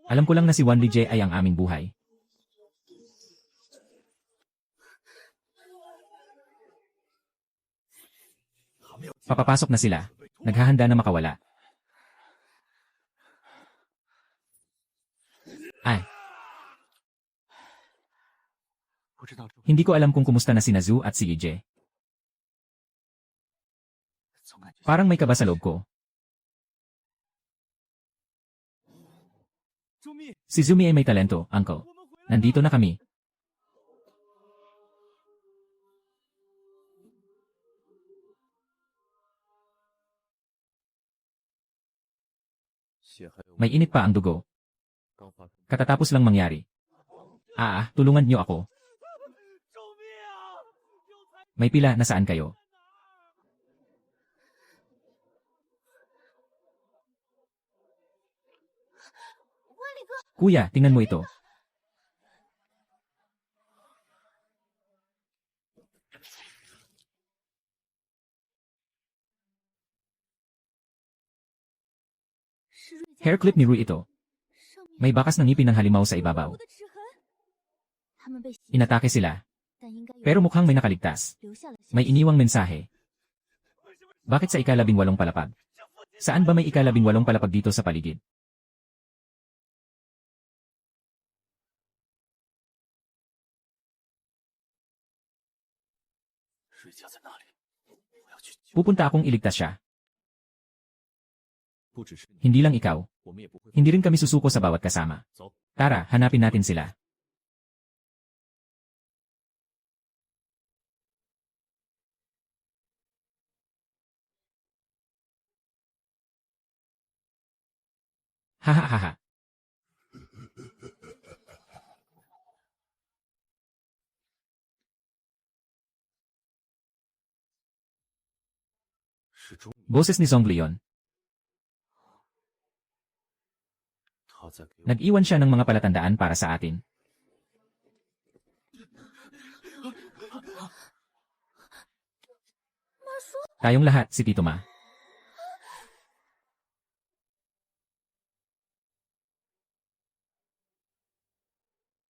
Alam ko lang na si Wan Lije ay ang aming buhay. Papapasok na sila. Naghahanda na makawala. Ay, 不知道这 hindi ko alam kung kumusta na si Nazu at si Lije. 总感觉 Parang may kaba sa loob ko. 朱密， Si Zumi ay may talento, uncle. 我们回来了。 Nandito na kami. 血还有 May init pa ang dugo. 刚发生。 Katatapos lang mangyari. Tulungan niyo ako. 救命啊！有才 May pila, nasaan kayo? Kuya, tingnan mo ito. Hair clip ni Rui ito. 上面 May bakas ng ngipin ng halimaw sa ibabaw. 我的指痕。他们被袭击 Inatake sila. 但应该有 Pero mukhang may nakaligtas. 留下了消 May 息 iniwang mensahe. Bakit sa ika-18 palapag? Saan ba may ika-18 palapag dito sa paligid? 瑞佳在哪里？我要去救。 Pupunta akong iligtas siya. 不只是你， Hindi lang ikaw. 我们也不会。 Hindi rin kami susuko sa bawat kasama. 走， Tara, hanapin natin sila. Hahaha. 是朱密， Boses ni Zhongli yon. 他在给我。 Nag-iwan siya ng mga palatandaan para sa atin. Tayong lahat, si Tito Ma. “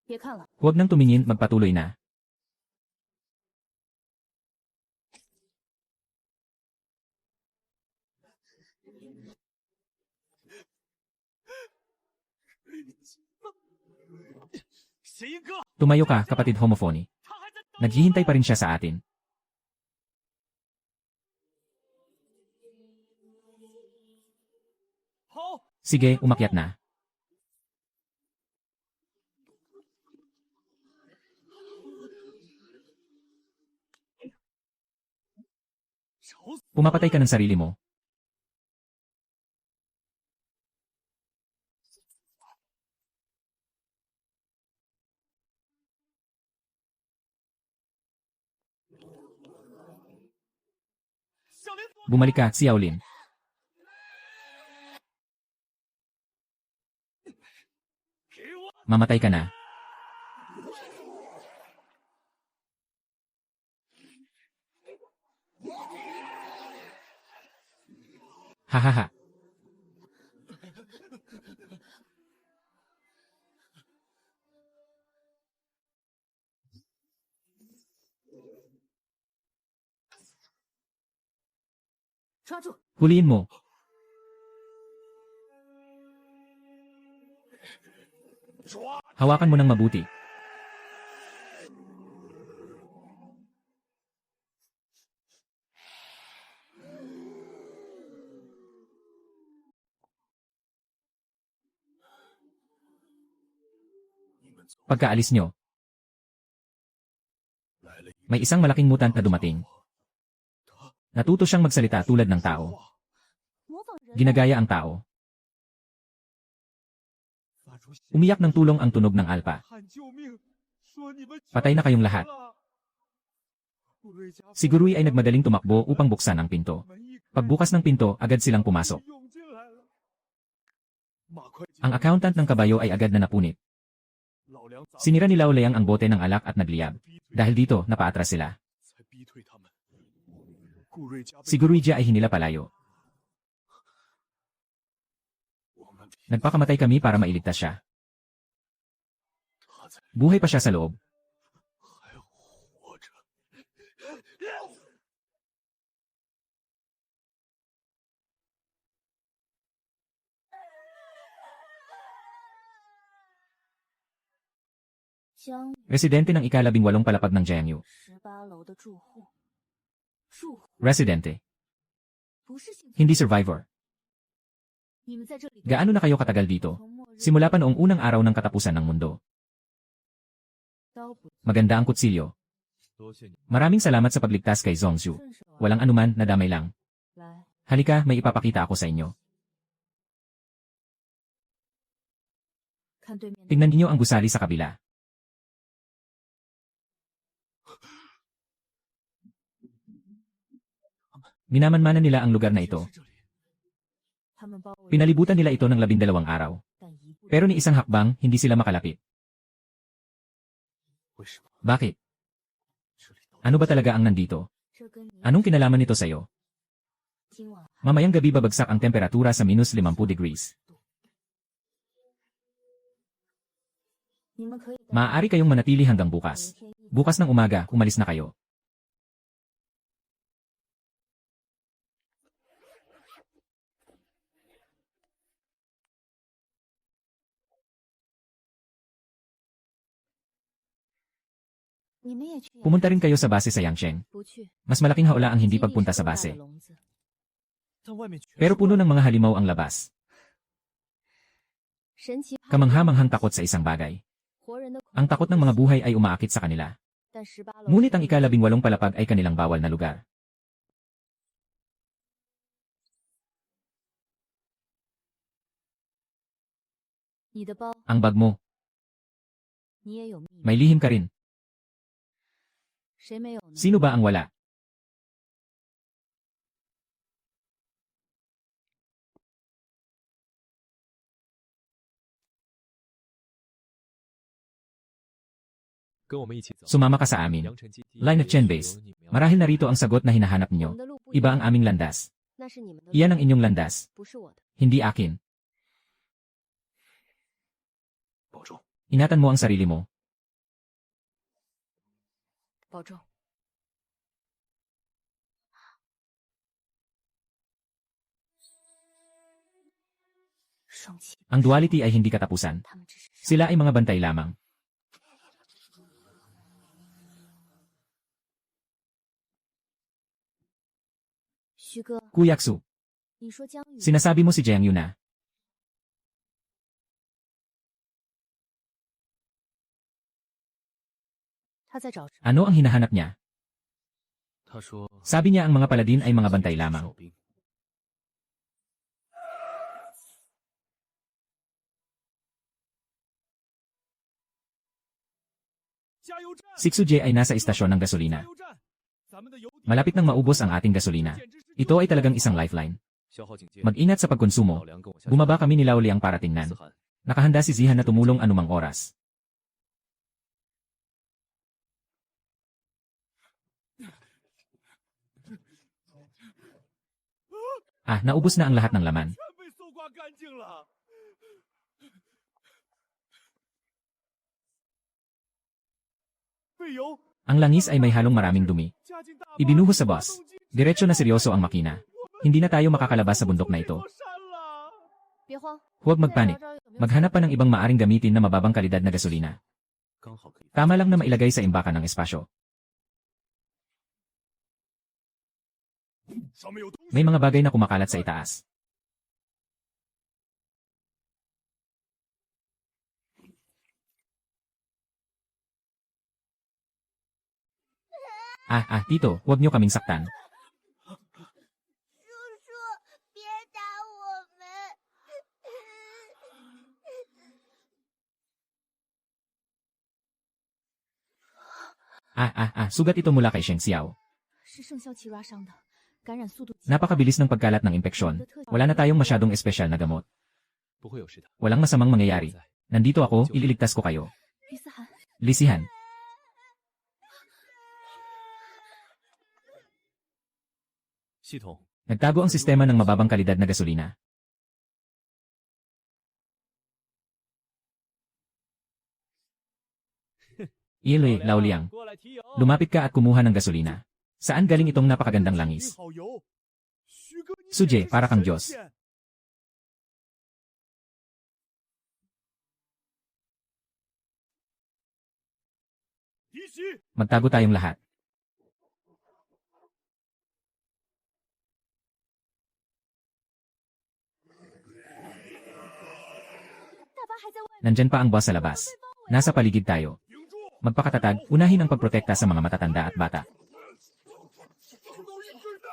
别看了， Huwag nang tumingin, magpatuloy na. Tumayo ka, kapatid homophony. Naghihintay pa rin siya sa atin. Sige, umakyat na. Pumapatay ka ng sarili mo. Bumalik ka, si Yaolin. Mamatay ka na. Hahaha. “抓住！ Huliin mo. Hawakan mo ng mabuti. Pagkaalis nyo, 来了一 may isang malaking mutant na dumating. Natuto siyang magsalita tulad ng tao. 模仿人类 Ginagaya ang tao. Umiyak ng tulong ang tunog ng alpa. Patay na kayong lahat. Si Gurui ay nagmadaling tumakbo upang buksan ang pinto. Pagbukas ng pinto, agad silang pumasok. Ang accountant ng kabayo ay agad na napunit. Sinira ni Lao Liang ang bote ng alak at nagliyab. Dahil dito, napaatras sila. Si Guruija ay hinila palayo. Nagpakamatay kami para mailigtas siya. Buhay pa siya sa loob. Residente ng ika-18 palapag ng Jiangyu. 18楼的住户，住户 Residente. 不是幸存。 Hindi survivor. 你们在这里 Gaano na kayo katagal dito? Simula pa noong unang araw ng katapusan ng mundo. 刀不 Maganda ang kutsilyo. Maraming salamat sa pagligtas kay Zhongzhu. 顺手啊 Walang anuman, nadamay lang. 来， Halika, may ipapakita ako sa inyo. 看对面的 Tingnan niyo ang gusali sa kabila. Minamanmanan nila ang lugar na ito. 他们包围， Pinalibutan nila ito ng 12 araw. 但一步 Pero ni isang hakbang, hindi sila makalapit. 为什么 Bakit? 这里都 Ano ba talaga ang nandito? 这跟你 Anong kinalaman nito sa'yo? 今晚 Mamayang gabi babagsak ang temperatura sa -50 degrees. 你们可以 Maaari kayong manatili hanggang bukas. 明天一 Bukas ng umaga, umalis na kayo. Pumunta rin kayo sa base sa Yangcheng. 不去， Mas malaking haula ang hindi 经历 pagpunta 是 sa 多大的 base. 笼子 但外面全 Pero 是 puno 怪 ng mga halimaw ang labas. 神奇怕 Kamanghamanghang takot sa isang bagay. 活人的 Ang takot ng mga buhay ay umaakit sa kanila. 但18楼 Ngunit ang ika-18 palapag ay kanilang bawal na lugar. “你的包 Ang bag mo, 你也有秘密， may lihim ka rin. 谁没有呢？ Sino ba ang wala? Sumama ka sa amin. Line of Chen Base. Marahil narito ang sagot na hinahanap 我 niyo. 们的路不一 Iba 样 ang aming landas. 那是你们的路， Iyan ang inyong landas. 不是我的。 Hindi akin. 保重。 Ingatan mo ang sarili mo. 保重。生气， Ang duality ay hindi katapusan. 他们只是伤 Sila ay mga bantay lamang. 徐哥， Kuyaksu, 你说江宇 sinasabi mo si Jiangyu na. 他在找什么？ Ano ang hinahanap niya? 他说 Sabi niya ang mga paladin ay mga bantay lamang. 小兵 Siksuje ay nasa istasyon ng gasolina. Malapit nang maubos ang ating gasolina. Ito ay talagang isang lifeline. Mag-ingat sa pagkonsumo. Bumaba kami ni Lao Liang para tingnan. Nakahanda si Zihan na tumulong anumang oras. Naubos na ang lahat ng laman. 全被搜刮干净了。费油 Ang langis ay may halong maraming dumi. 加进大包 Ibinuhos sa boss. 发动机 Diretso na seryoso ang makina. Hindi na tayo makakalabas sa bundok na ito. 被删了。别慌， Huwag magpanik. 再找找有没有 Maghanap pa ng ibang maaring gamitin na mababang kalidad na gasolina. 刚好可以。 Tama lang na mailagay sa imbakan ng espasyo. 上面有东西。 May mga bagay na kumakalat sa itaas. Tito, huwag niyo kaming saktan. 叔叔，别打我们！ Sugat ito mula kay Sheng Xiao. 是圣肖奇拉伤的，感染速度极快。 Napakabilis ng pagkalat ng impeksyon. Wala na tayong masyadong espesyal na gamot. 不会有事的。 Walang masamang mangyayari. Nandito ako, ililigtas ko kayo. 李思涵， Lisihan. 系统， Nagtago ang sistema ng mababang kalidad na gasolina. Ile, Laoliang. 过来提油。 Lumapit ka at kumuha ng gasolina. Saan galing itong napakagandang langis? 好油。徐哥，你 Suje, 简直是 para kang 神 Diyos. 仙 敌袭！ Magtago tayong lahat. 大巴还在外面。 Nandyan pa ang boss sa labas. Nasa paligid tayo. 顶住！ Magpakatatag, unahin ang pagprotekta sa mga matatanda at bata. 不够一致的。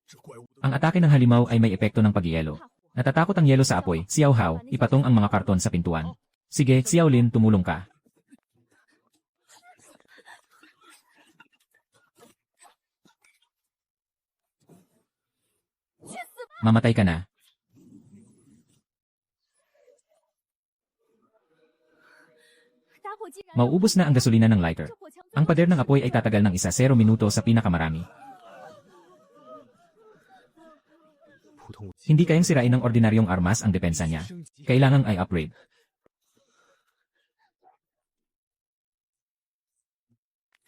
这怪物的 Ang atake ng halimaw ay may epekto ng pagyelo. Natatakot ang yelo sa apoy. Xiao Hao, ipatong ang mga karton sa pintuan. Sige, Xiao Lin, tumulong ka. Mamatay ka na. 打火机燃料 Mauubos na ang gasolina ng lighter. 这火枪最 Ang 后 pader ng apoy ay tatagal ng 0 minuto sa pinakamarami. 普通武器 Hindi kayang sirain ng ordinaryong armas ang depensa niya. 升级。 Kailangang ay upgrade.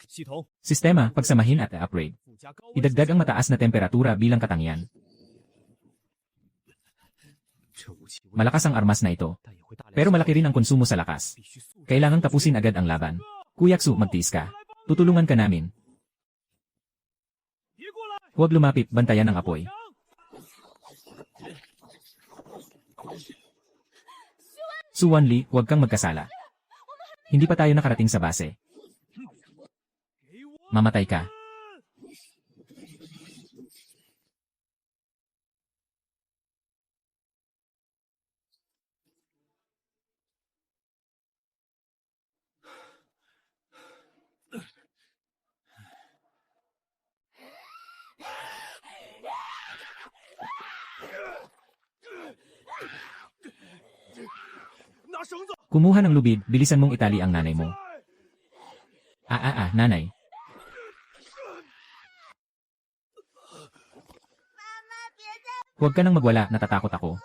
系统 Sistema, pagsamahin at i-upgrade. 附加高温 Idagdag ang mataas na temperatura bilang katangian. 这武器 Malakas ang armas na ito. 但也会大量 Pero malaki rin ang konsumo sa lakas. 必须速度 Kailangang tapusin agad ang laban. Kuyaksu, magtiis ka. Tutulungan ka namin. 别过来！ Huwag lumapit, bantayan ang apoy. 枪 Suwan Li, huwag kang magkasala. Hindi pa tayo nakarating sa base. 给我！ Mamatay ka. Kumuha ng lubid, bilisan mong itali ang nanay mo. Nanay. Huwag ka nang magwala, natatakot ako.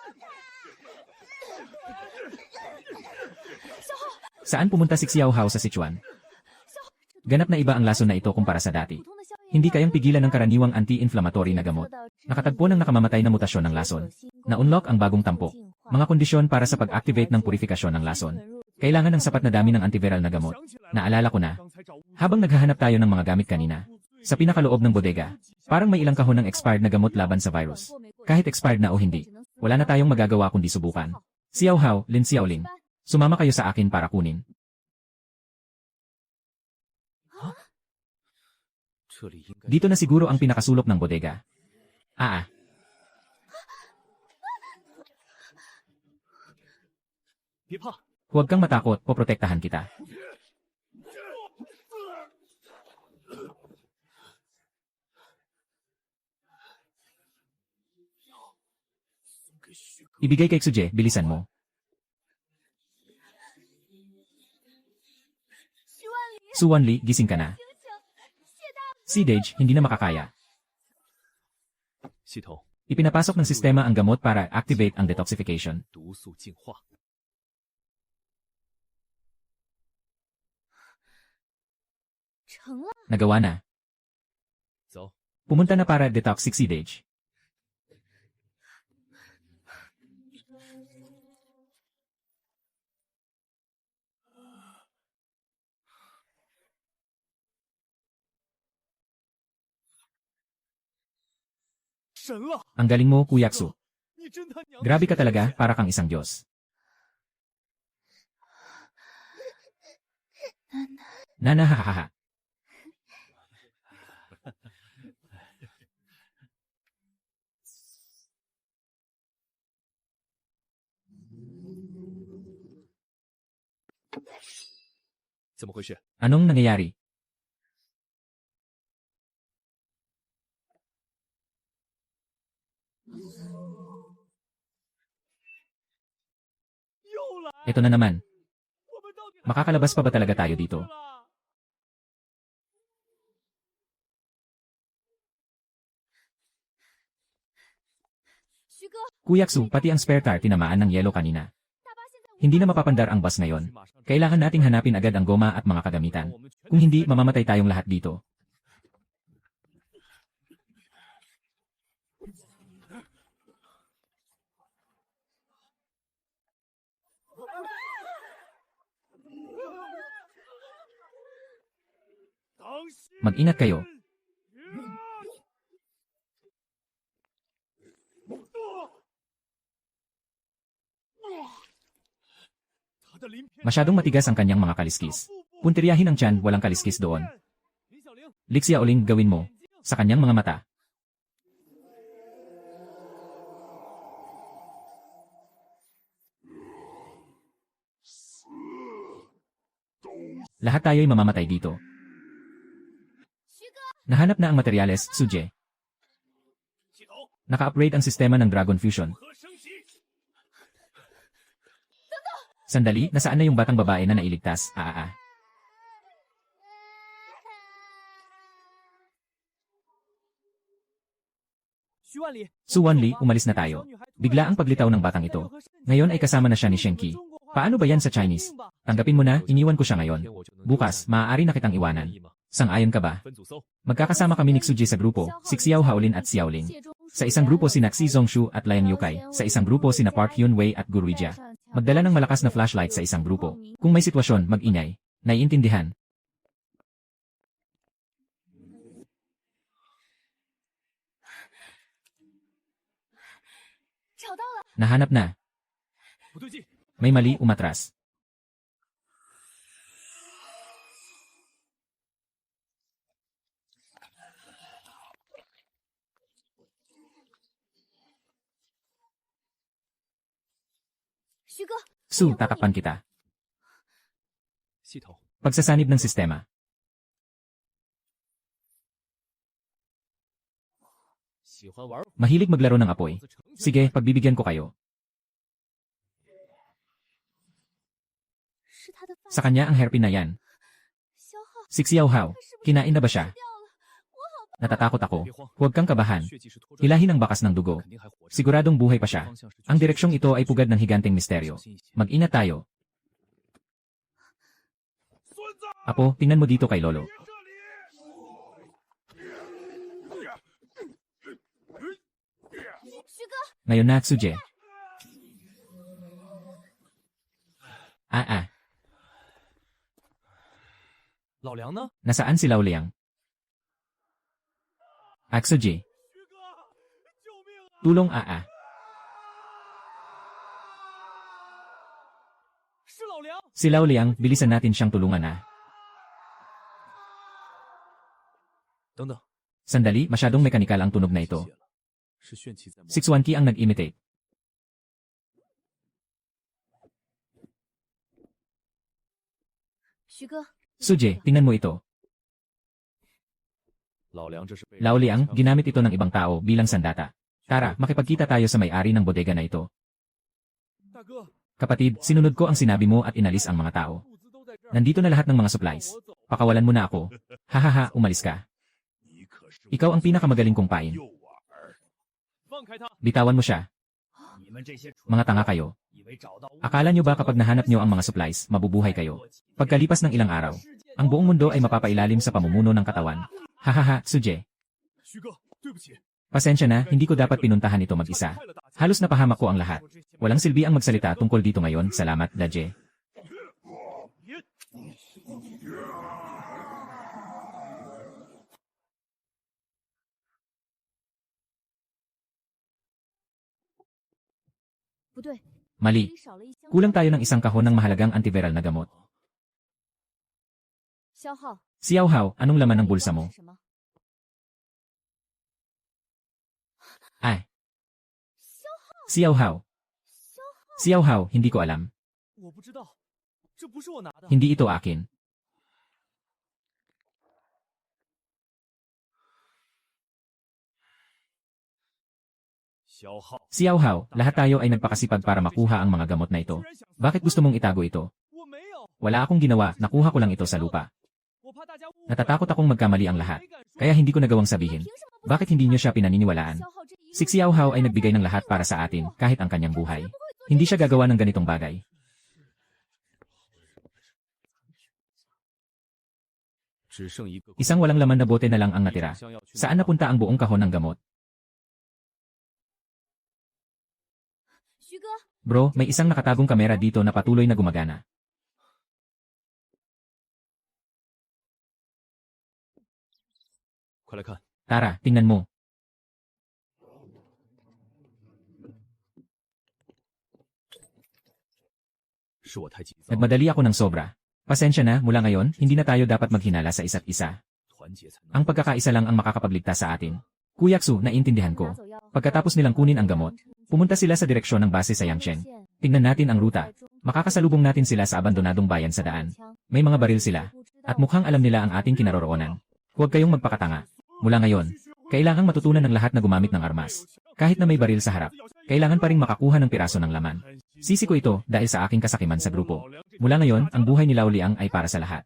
Saan pumunta si Xiao Hao sa Sichuan? Ganap na iba ang lason na ito kumpara sa dati. 普通的消炎 Hindi kayang pigilan ng karaniwang anti-inflammatory na gamot. Nakatagpo ng nakamamatay na mutasyon ng lason. Na-unlock ang bagong tampok. Mga kondisyon para sa pag-activate ng purifikasyon ng lason. Kailangan ng sapat na dami ng antiviral na gamot. 想起来了， Naalala ko na. 刚才找我 Habang naghahanap tayo ng mga gamit kanina, sa pinakaloob ng bodega, parang may ilang kahon ng expired na gamot laban sa virus. Kahit expired na o hindi, wala na tayong magagawa kundi subukan. Xiao Hao, Lin Xiaoling, sumama kayo sa akin para kunin. 这里应该 Dito na siguro ang pinakasulok ng bodega. Ah, 别怕， huwag kang matakot, poprotektahan kita. Ibigay kay Xuje, bilisan mo. Suwan Li, gising ka na. Si Dage, hindi na makakaya. 系统 Ipinapasok ng sistema ang gamot para activate ang detoxification. 毒素净化， 成了。 Nagawa na. 走， Pumunta na para detoxic si Dage.神了！ Ang galing mo, Kuyaksu. 你真他娘的 Grabe ka 是 talaga, para kang isang Diyos. Nana hahaha. 怎么回事？ Anong nangyayari? 又来！ Ito na naman. 我们到底 Makakalabas pa ba talaga tayo dito? 了？ 徐哥， Kuyaksu, pati ang spare tire tinamaan ng yelo kanina. 大巴现在无 Hindi na mapapandar ang bus ngayon. Kailangan nating hanapin agad ang goma at mga kagamitan. 我们全 Kung hindi, mamamatay tayong lahat dito. Mag-ingat kayo. 他的鳞片 Masyadong matigas ang kanyang mga kaliskis. Puntiryahin ang tiyan, walang kaliskis doon. 林小玲， Lixia Oling, gawin mo. Sa kanyang mga mata. Lahat tayo'y mamamatay dito. 徐哥， Nahanap na ang materyales, Suje. 系统 Naka-upgrade ang sistema ng Dragon Fusion. 和升级。 Sandali, nasaan na yung batang babae na nailigtas? Ah. 徐万里， Su Wanli, umalis na tayo. Bigla ang paglitaw ng batang ito. Ngayon ay kasama na siya ni Shenki. Paano ba yan sa Chinese? Tanggapin mo na, iniwan ko siya ngayon. Bukas, maaari na kitang iwanan. Sang-ayon ka ba? 分组搜， Magkakasama kami ni Tsuji sa grupo, si Xiao Haolin at Xiaoling. 谢钟 Sa isang grupo sina Xi Zongshu at Lian Yukai. Sa isang grupo sina Park Hyun-wei at Guruija. Magdala ng malakas na flashlight sa isang grupo. Kung may sitwasyon, mag-ingay. Naiintindihan. Nahanap na. 不对劲， May mali, umatras. Su, tatakpan kita. 系统 Pagsasanib ng sistema. 喜欢玩 Mahilig maglaro ng apoy. 程序 Sige, pagbibigyan ko kayo. 是他的饭 Sa kanya ang hairpin na yan. 消耗 Si Xiao Hao, kinain na ba siya? 掉了， Natatakot ako. 别慌， Huwag kang kabahan. 血迹是拖拽， Hilahin ang bakas ng dugo. 肯定还活着。 Siguradong buhay pa siya. 方向是 Ang direksyong ito ay pugad ng higanteng misteryo. 小心一些 Mag-ingat tayo. 孙子， Apo, tingnan mo dito kay Lolo. 这里。 徐哥， Ngayon na, Tsuje. Ah. 老梁呢？ Nasaan si Lao Liang? Tsuje. 徐哥，救命啊！ Tulong ah. 是老梁。 Si Lao Liang, bilisan natin siyang tulungan ah. 等等， Sandali, masyadong mekanikal ang tunog na ito. 是炫气在模 Si Xuanqi ang nag-imitate. 徐哥， Suje, tingnan mo ito. 老梁这是被 Lao Liang, ginamit ito ng ibang tao bilang sandata. Tara, makipagkita tayo sa may-ari ng bodega na ito. 大哥， Kapatid, sinunod ko ang sinabi mo at inalis ang mga tao. 物资都在这儿。 Nandito na lahat ng mga supplies. 我走， Pakawalan mo na ako. Hahaha, umalis ka. 你可是 Ikaw ang pinakamagaling kong pain. 诱饵。放开他！ Bitawan mo siya. 你们这些 Mga tanga kayo. 以为找到 Akala nyo ba kapag nahanap nyo ang mga supplies, mabubuhay kayo? Pagkalipas ng ilang araw, ang buong mundo ay mapapailalim sa pamumuno ng katawan. Hahaha, Suje. 徐哥，对不起， Pasensya na, hindi ko dapat pinuntahan ito mag-isa. Halos napahamak ko ang lahat. Walang silbi ang magsalita tungkol dito ngayon. Salamat, Daje. Ye- 不对， Mali. 里少了一箱 Kulang tayo ng isang kahon ng mahalagang antiviral na gamot. 消耗。 Xiao Hao, anong laman ng bulsa mo? 是什么？ Ay. Xiao Hao. Xiao Hao, hindi ko alam. 我不知道。这不是我拿的。 Hindi ito akin. 小号， Xiao Hao, lahat tayo ay nagpakasipag para makuha ang mga gamot na ito. 居然想 Bakit gusto mong itago ito? 我没有， Wala akong ginawa, nakuha ko lang ito sa lupa. 我怕大家误会。 Natatakot akong magkamali ang lahat. 没敢说 Kaya hindi ko nagawang sabihin. 凭什么不 Bakit hindi niyo siya pinaniniwalaan? 消耗这一 Si Xiao Hao ay nagbigay ng lahat para sa atin, kahit ang kanyang buhay. Hindi siya gagawa ng ganitong bagay. 只剩一个 Isang walang laman na bote na lang ang natira. 想要去 Saan napunta ang buong kahon ng gamot? 徐哥， Bro, may isang nakatagong kamera dito na patuloy na gumagana. 快来看， Tara, tingnan mo. 是我太急躁， Nagmadali ako ng sobra. Pasensya na, mula ngayon, hindi na tayo dapat maghinala sa isa't isa. 团结才能。 Ang pagkakaisa lang ang makakapagligtas sa atin. Kuyaksu, naiintindihan ko. 拿走药， Pagkatapos nilang kunin ang gamot, pumunta sila sa direksyon ng base sa Yangcheng. Tingnan natin ang ruta. Makakasalubong natin sila sa abandonadong bayan sa daan. May mga baril sila. At mukhang alam nila ang ating kinaroroonan. Huwag kayong magpakatanga. Mula ngayon, kailangang matutunan ng lahat na gumamit ng armas. Kahit na may baril sa harap, kailangan pa ring makakuha ng piraso ng laman. Sisi ko ito dahil sa aking kasakiman sa grupo. Mula ngayon, ang buhay ni Lao Liang ay para sa lahat.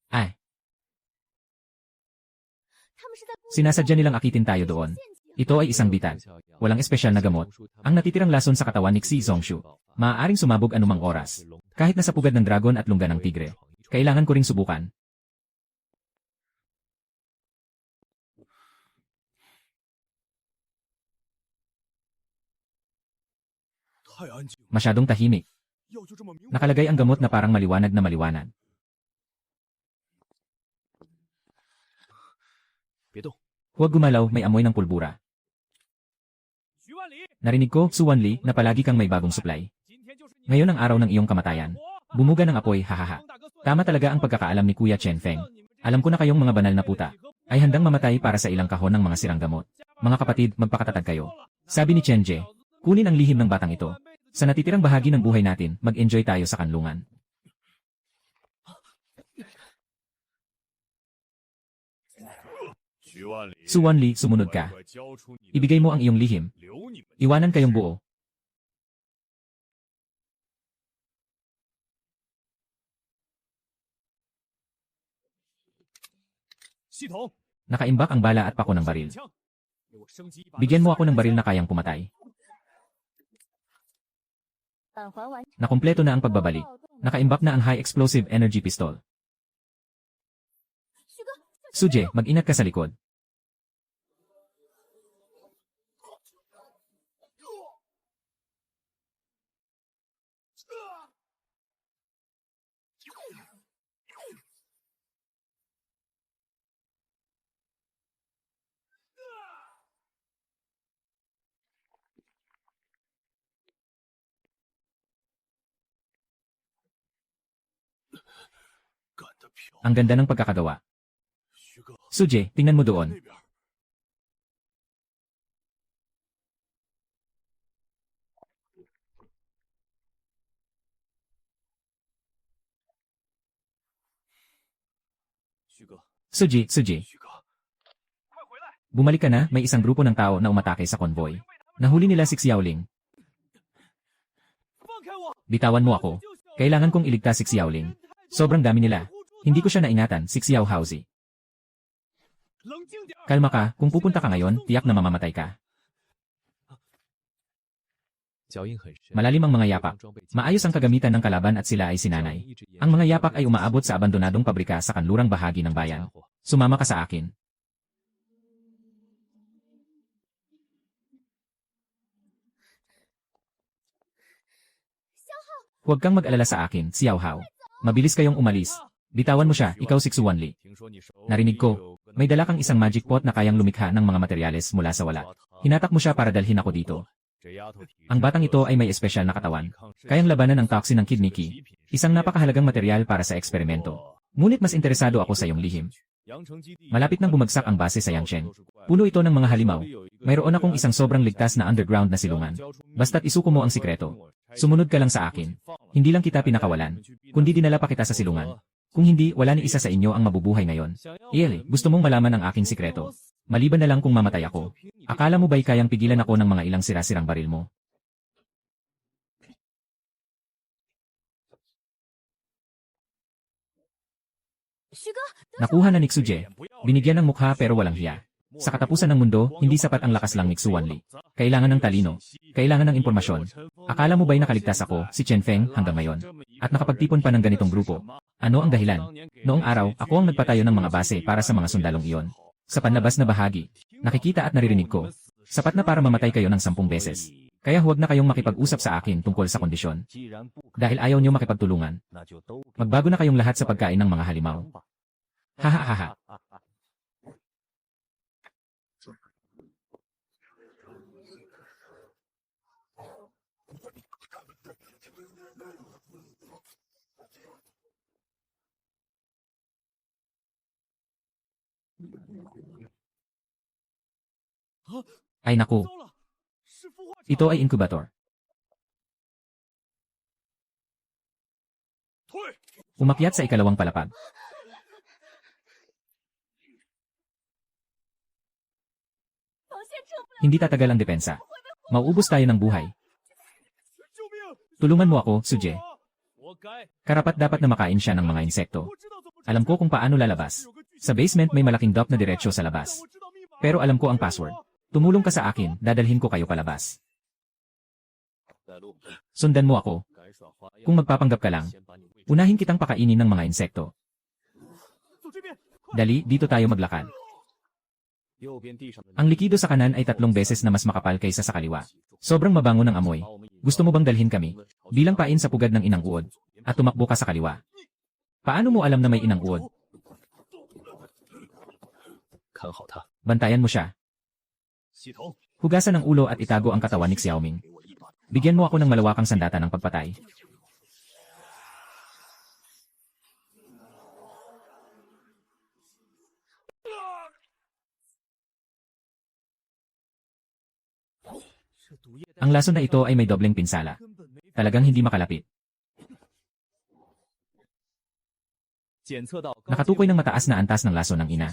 Ay, 他们是在故意 sinasadya nilang akitin tayo doon. Ito ay isang bitag. Walang espesyal na gamot. Ang natitirang lason sa katawan ni Xi Zongshu. Maaaring sumabog anumang oras. Kahit nasa pugad ng dragon at lungga ng tigre. Kailangan ko ring subukan. Masyadong tahimik. Nakalagay ang gamot na parang maliwanag na maliwanag. 别动， Huwag gumalaw, may amoy ng pulbura. 徐万里， Narinig ko, Su Wanli, na palagi kang may bagong supply. 今天就是你 Ngayon ang araw ng iyong kamatayan. 我 Bumuga ng apoy, hahaha. 大哥算 Tama talaga ang pagkakaalam ni Kuya Chen Feng. Alam ko na kayong mga banal na puta ay handang mamatay para sa ilang kahon ng mga sirang gamot. Mga kapatid, magpakatatag kayo. Sabi ni Chen Je, kunin ang lihim ng batang ito. Sa natitirang bahagi ng buhay natin, mag-enjoy tayo sa kanlungan. Su Wanli, sumunod ka. Ibigay mo ang iyong lihim. Iwanan kayong buo. Nakaimbak ang bala at pako ng baril. Bigyan mo ako ng baril na kayang pumatay. 返还完 Nakumpleto na ang pagbabalik. Nakaimbak na ang high explosive energy pistol. Suje, mag-ingat ka sa likod. Ang ganda ng pagkakagawa. Suje, tingnan mo doon. Suji, Suji. Bumalik ka na, may isang grupo ng tao na umatake sa convoy. Nahuli nila si Xiaoling. Bitawan mo ako. Kailangan kong iligtas si Xiaoling. Sobrang dami nila. Hindi ko siya naingatan, si Xiao Haozi. Kalma ka, kung pupunta ka ngayon, tiyak na mamamatay ka. Malalim ang mga yapak. Maayos ang kagamitan ng kalaban at sila ay sinanay. Ang mga yapak ay umaabot sa abandonadong pabrika sa kanlurang bahagi ng bayan. Sumama ka sa akin. Huwag kang mag-alala sa akin, Xiao Hao. Mabilis kayong umalis. Bitawan mo siya, ikaw si Su Wanli. Narinig ko, may dala kang isang magic pot na kayang lumikha ng mga materyales mula sa wala. Hinatak mo siya para dalhin ako dito. Ang batang ito ay may espesyal na katawan. Kayang labanan ang toxin ng kidney key. Isang napakahalagang materyal para sa eksperimento. Ngunit mas interesado ako sa iyong lihim. Malapit nang bumagsak ang base sa Yangcheng. Puno ito ng mga halimaw. Mayroon akong isang sobrang ligtas na underground na silungan. Basta't isuko mo ang sikreto. Sumunod ka lang sa akin. Hindi lang kita pinakawalan, kundi dinala pa kita sa silungan. Kung hindi, wala ni isa sa inyo ang mabubuhay ngayon. Eli, gusto mong malaman ang aking sikreto? Maliban na lang kung mamatay ako. Akala mo ba'y kayang pigilan ako ng mga ilang sira-sirang baril mo? Nakuha na ni Xuje. Binigyan ng mukha pero walang hiya. Sa katapusan ng mundo, hindi sapat ang lakas lang ni Xuanli. Kailangan ng talino. Kailangan ng impormasyon. Akala mo ba'y nakaligtas ako, si Chen Feng, hanggang ngayon? At nakapagtipon pa ng ganitong grupo? Ano ang dahilan? Noong araw, ako ang nagpatayo ng mga base para sa mga sundalong iyon. Sa panlabas na bahagi, nakikita at naririnig ko. Sapat na para mamatay kayo ng 10 beses. Kaya huwag na kayong makipag-usap sa akin tungkol sa kondisyon. Dahil ayaw niyo makipagtulungan. Magbago na kayong lahat sa pagkain ng mga halimaw. Hahaha. Ay naku. Ito ay incubator. Umakyat sa ikalawang palapag. Hindi tatagal ang depensa. Mauubos tayo ng buhay. Tulungan mo ako, Suje. Karapat dapat na makain siya ng mga insekto. Alam ko kung paano lalabas. Sa basement may malaking dock na diretsyo sa labas. Pero alam ko ang password. Tumulong ka sa akin, dadalhin ko kayo palabas. Sundan mo ako. Kung magpapanggap ka lang, unahin kitang pakainin ng mga insekto. Dali, dito tayo maglakad. Ang likido sa kanan ay 3 beses na mas makapal kaysa sa kaliwa. Sobrang mabango ng amoy. Gusto mo bang dalhin kami? Bilang pain sa pugad ng inang uod. At tumakbo ka sa kaliwa. Paano mo alam na may inang uod? Bantayan mo siya. Hugasan ang ulo at itago ang katawan ni Xiaoming. Bigyan mo ako ng malawakang sandata ng pagpatay. Ang lason na ito ay may dobleng pinsala. Talagang hindi makalapit. Nakatukoy ng mataas na antas ng lason ng ina.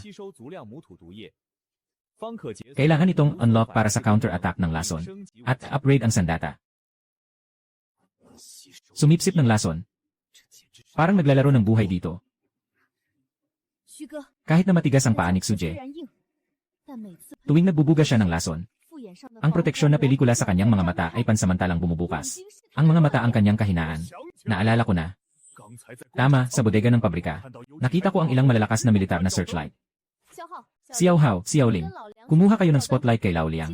Kailangan itong unlock para sa counter-attack ng lason at upgrade ang sandata. Sumipsip ng lason. Parang naglalaro ng buhay dito. Kahit na matigas ang paa ni Xuje, tuwing nagbubuga siya ng lason, ang proteksyon na pelikula sa kanyang mga mata ay pansamantalang bumubukas. Ang mga mata ang kanyang kahinaan. Naalala ko na. Tama, sa bodega ng pabrika. Nakita ko ang ilang malalakas na militar na searchlight. Xiao Hao, Xiao Ling, kumuha kayo ng spotlight kay Lao Liang.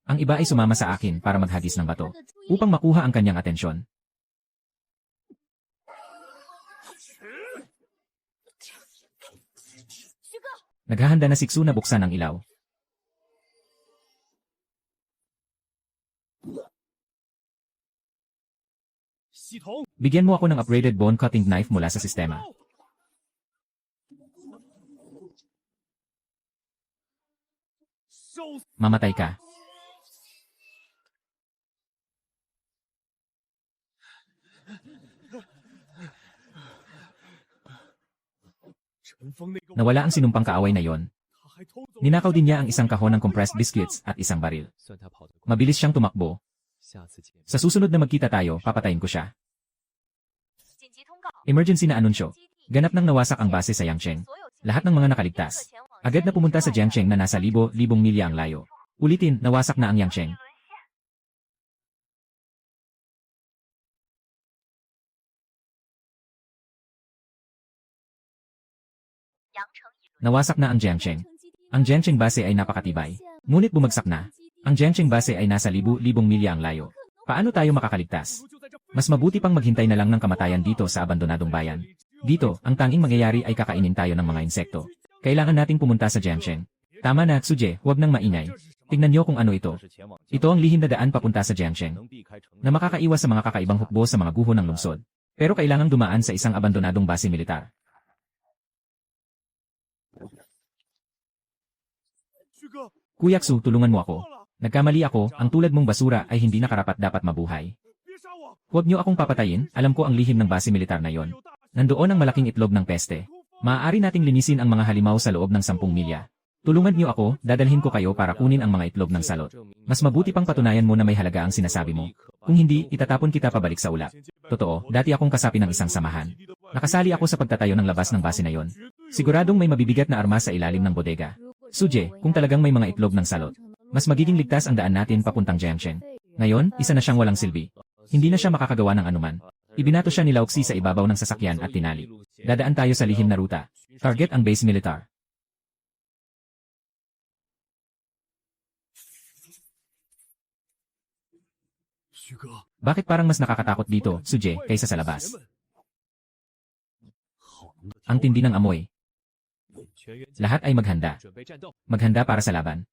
Ang iba ay sumama sa akin para maghagis ng bato, upang makuha ang kanyang atensyon. Naghahanda na si Xu na buksan ang ilaw. Bigyan mo ako ng upgraded bone cutting knife mula sa sistema. Mamatay ka. Nawala ang sinumpang kaaway na yon. Ninakaw din niya ang isang kahon ng compressed biscuits at isang baril. Mabilis siyang tumakbo. Sa susunod na magkita tayo, papatayin ko siya. Emergency na anunsyo. Ganap nang nawasak ang base sa Yangcheng. Lahat ng mga nakaligtas. Agad na pumunta sa Jiangcheng na nasa libong milya ang layo. Ulitin, nawasak na ang Yangcheng. Nawasak na ang Jiangcheng. Ang Jiangcheng base ay napakatibay. Ngunit bumagsak na. Ang Jiangcheng base ay nasa libong milya ang layo. Paano tayo makakaligtas? Mas mabuti pang maghintay na lang ng kamatayan dito sa abandonadong bayan. Dito, ang tanging mangyayari ay kakainin tayo ng mga insekto. Kailangan nating pumunta sa Jiangcheng. Tama na, Xuje, huwag nang maingay. Tingnan niyo kung ano ito. Ito ang lihim na daan papunta sa Jiangcheng, na makakaiwas sa mga kakaibang hukbo sa mga guho ng lungsod. Pero kailangang dumaan sa isang abandonadong base militar. Kuya Xu, tulungan mo ako. Nagkamali ako, ang tulad mong basura ay hindi nakarapat dapat mabuhay. Huwag niyo akong papatayin, alam ko ang lihim ng base militar na yon. Nandoon ang malaking itlog ng peste. Maaari nating linisin ang mga halimaw sa loob ng 10 milya. Tulungan niyo ako, dadalhin ko kayo para kunin ang mga itlog ng salot. Mas mabuti pang patunayan mo na may halaga ang sinasabi mo. Kung hindi, itatapon kita pabalik sa ulap. Totoo, dati akong kasapi ng isang samahan. Nakasali ako sa pagtatayo ng labas ng base na yon. Siguradong may mabibigat na armas sa ilalim ng bodega. Suje, kung talagang may mga itlog ng salot, mas magiging ligtas ang daan natin papuntang Jiangsheng. Ngayon, isa na siyang walang silbi. Hindi na siya makakagawa ng anuman. Ibinato siya ni Lauxi sa ibabaw ng sasakyan at tinali. Dadaan tayo sa lihim na ruta. Target ang base militar. Bakit parang mas nakakatakot dito, Suje, kaysa sa labas? Ang tindi ng amoy. Lahat ay maghanda. Maghanda para sa laban.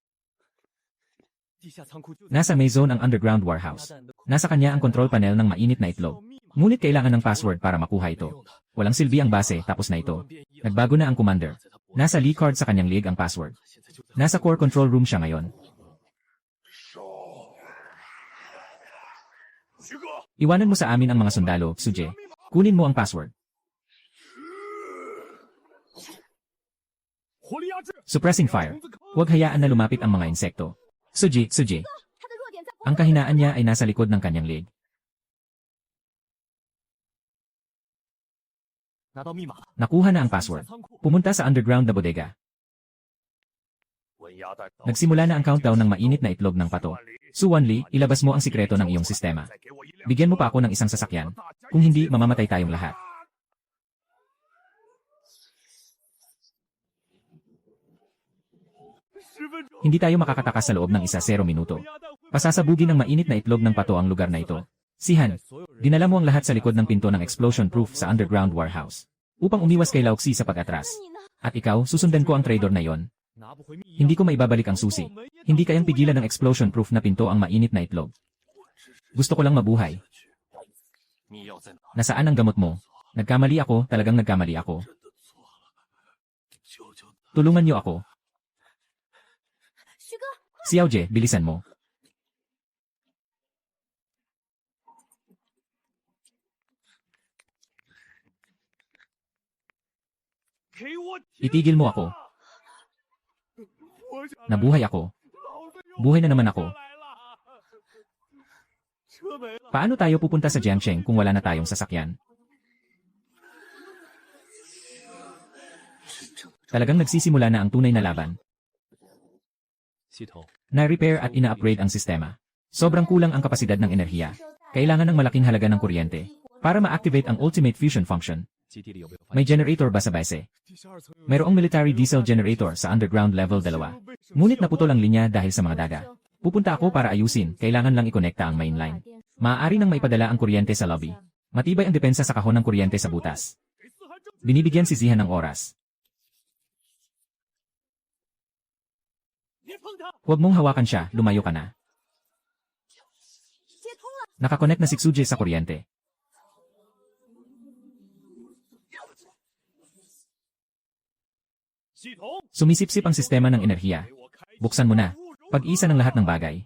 Nasa may zone ang underground warehouse. Nasa kanya ang control panel ng mainit na itlog. Ngunit kailangan ng password para makuha ito. Walang silbi ang base, tapos na ito. Nagbago na ang commander. Nasa Lee card sa kanyang league ang password. Nasa core control room siya ngayon. Iwanan mo sa amin ang mga sundalo, Suje. Kunin mo ang password. Suppressing fire. Huwag hayaan na lumapit ang mga insekto. Suje. Ang kahinaan niya ay nasa likod ng kanyang leg. Nakuha na ang password. Pumunta sa underground na bodega. Nagsimula na ang countdown ng mainit na itlog ng pato. Su Wanli, ilabas mo ang sikreto ng iyong sistema. Bigyan mo pa ako ng isang sasakyan. Kung hindi, mamamatay tayong lahat. Hindi tayo makakatakas sa loob ng 1-0 minuto. Pasasabugin ng mainit na itlog ng pato ang lugar na ito. Sihan, dinala mo ang lahat sa likod ng pinto ng explosion-proof sa underground warehouse. Upang umiwas kay Lauxi sa pag-atras. At ikaw, susundan ko ang trader na yon. Hindi ko maibabalik ang susi. Hindi kayang pigilan ng explosion-proof na pinto ang mainit na itlog. Gusto ko lang mabuhay. Nasaan ang gamot mo? Nagkamali ako, talagang nagkamali ako. Tulungan niyo ako. Xiaojie, bilisan mo. Itigil mo ako. Nabuhay ako. Buhay na naman ako. Paano tayo pupunta sa Jiangsheng kung wala na tayong sasakyan? Talagang nagsisimula na ang tunay na laban. Na-repair at ina-upgrade ang sistema. Sobrang kulang ang kapasidad ng enerhiya. Kailangan ng malaking halaga ng kuryente para ma-activate ang ultimate fusion function. May generator ba sa base? Mayroong military diesel generator sa underground level 2. Ngunit naputol ang linya dahil sa mga daga. Pupunta ako para ayusin, kailangan lang ikonekta ang mainline. Maaari nang maipadala ang kuryente sa lobby. Matibay ang depensa sa kahon ng kuryente sa butas. Binibigyan si Zihan ng oras. Huwag mong hawakan siya, lumayo ka na. Nakakonect na si Xuje sa kuryente. Sumisipsip ang sistema ng enerhiya. Buksan mo na. Pag-isa ng lahat ng bagay.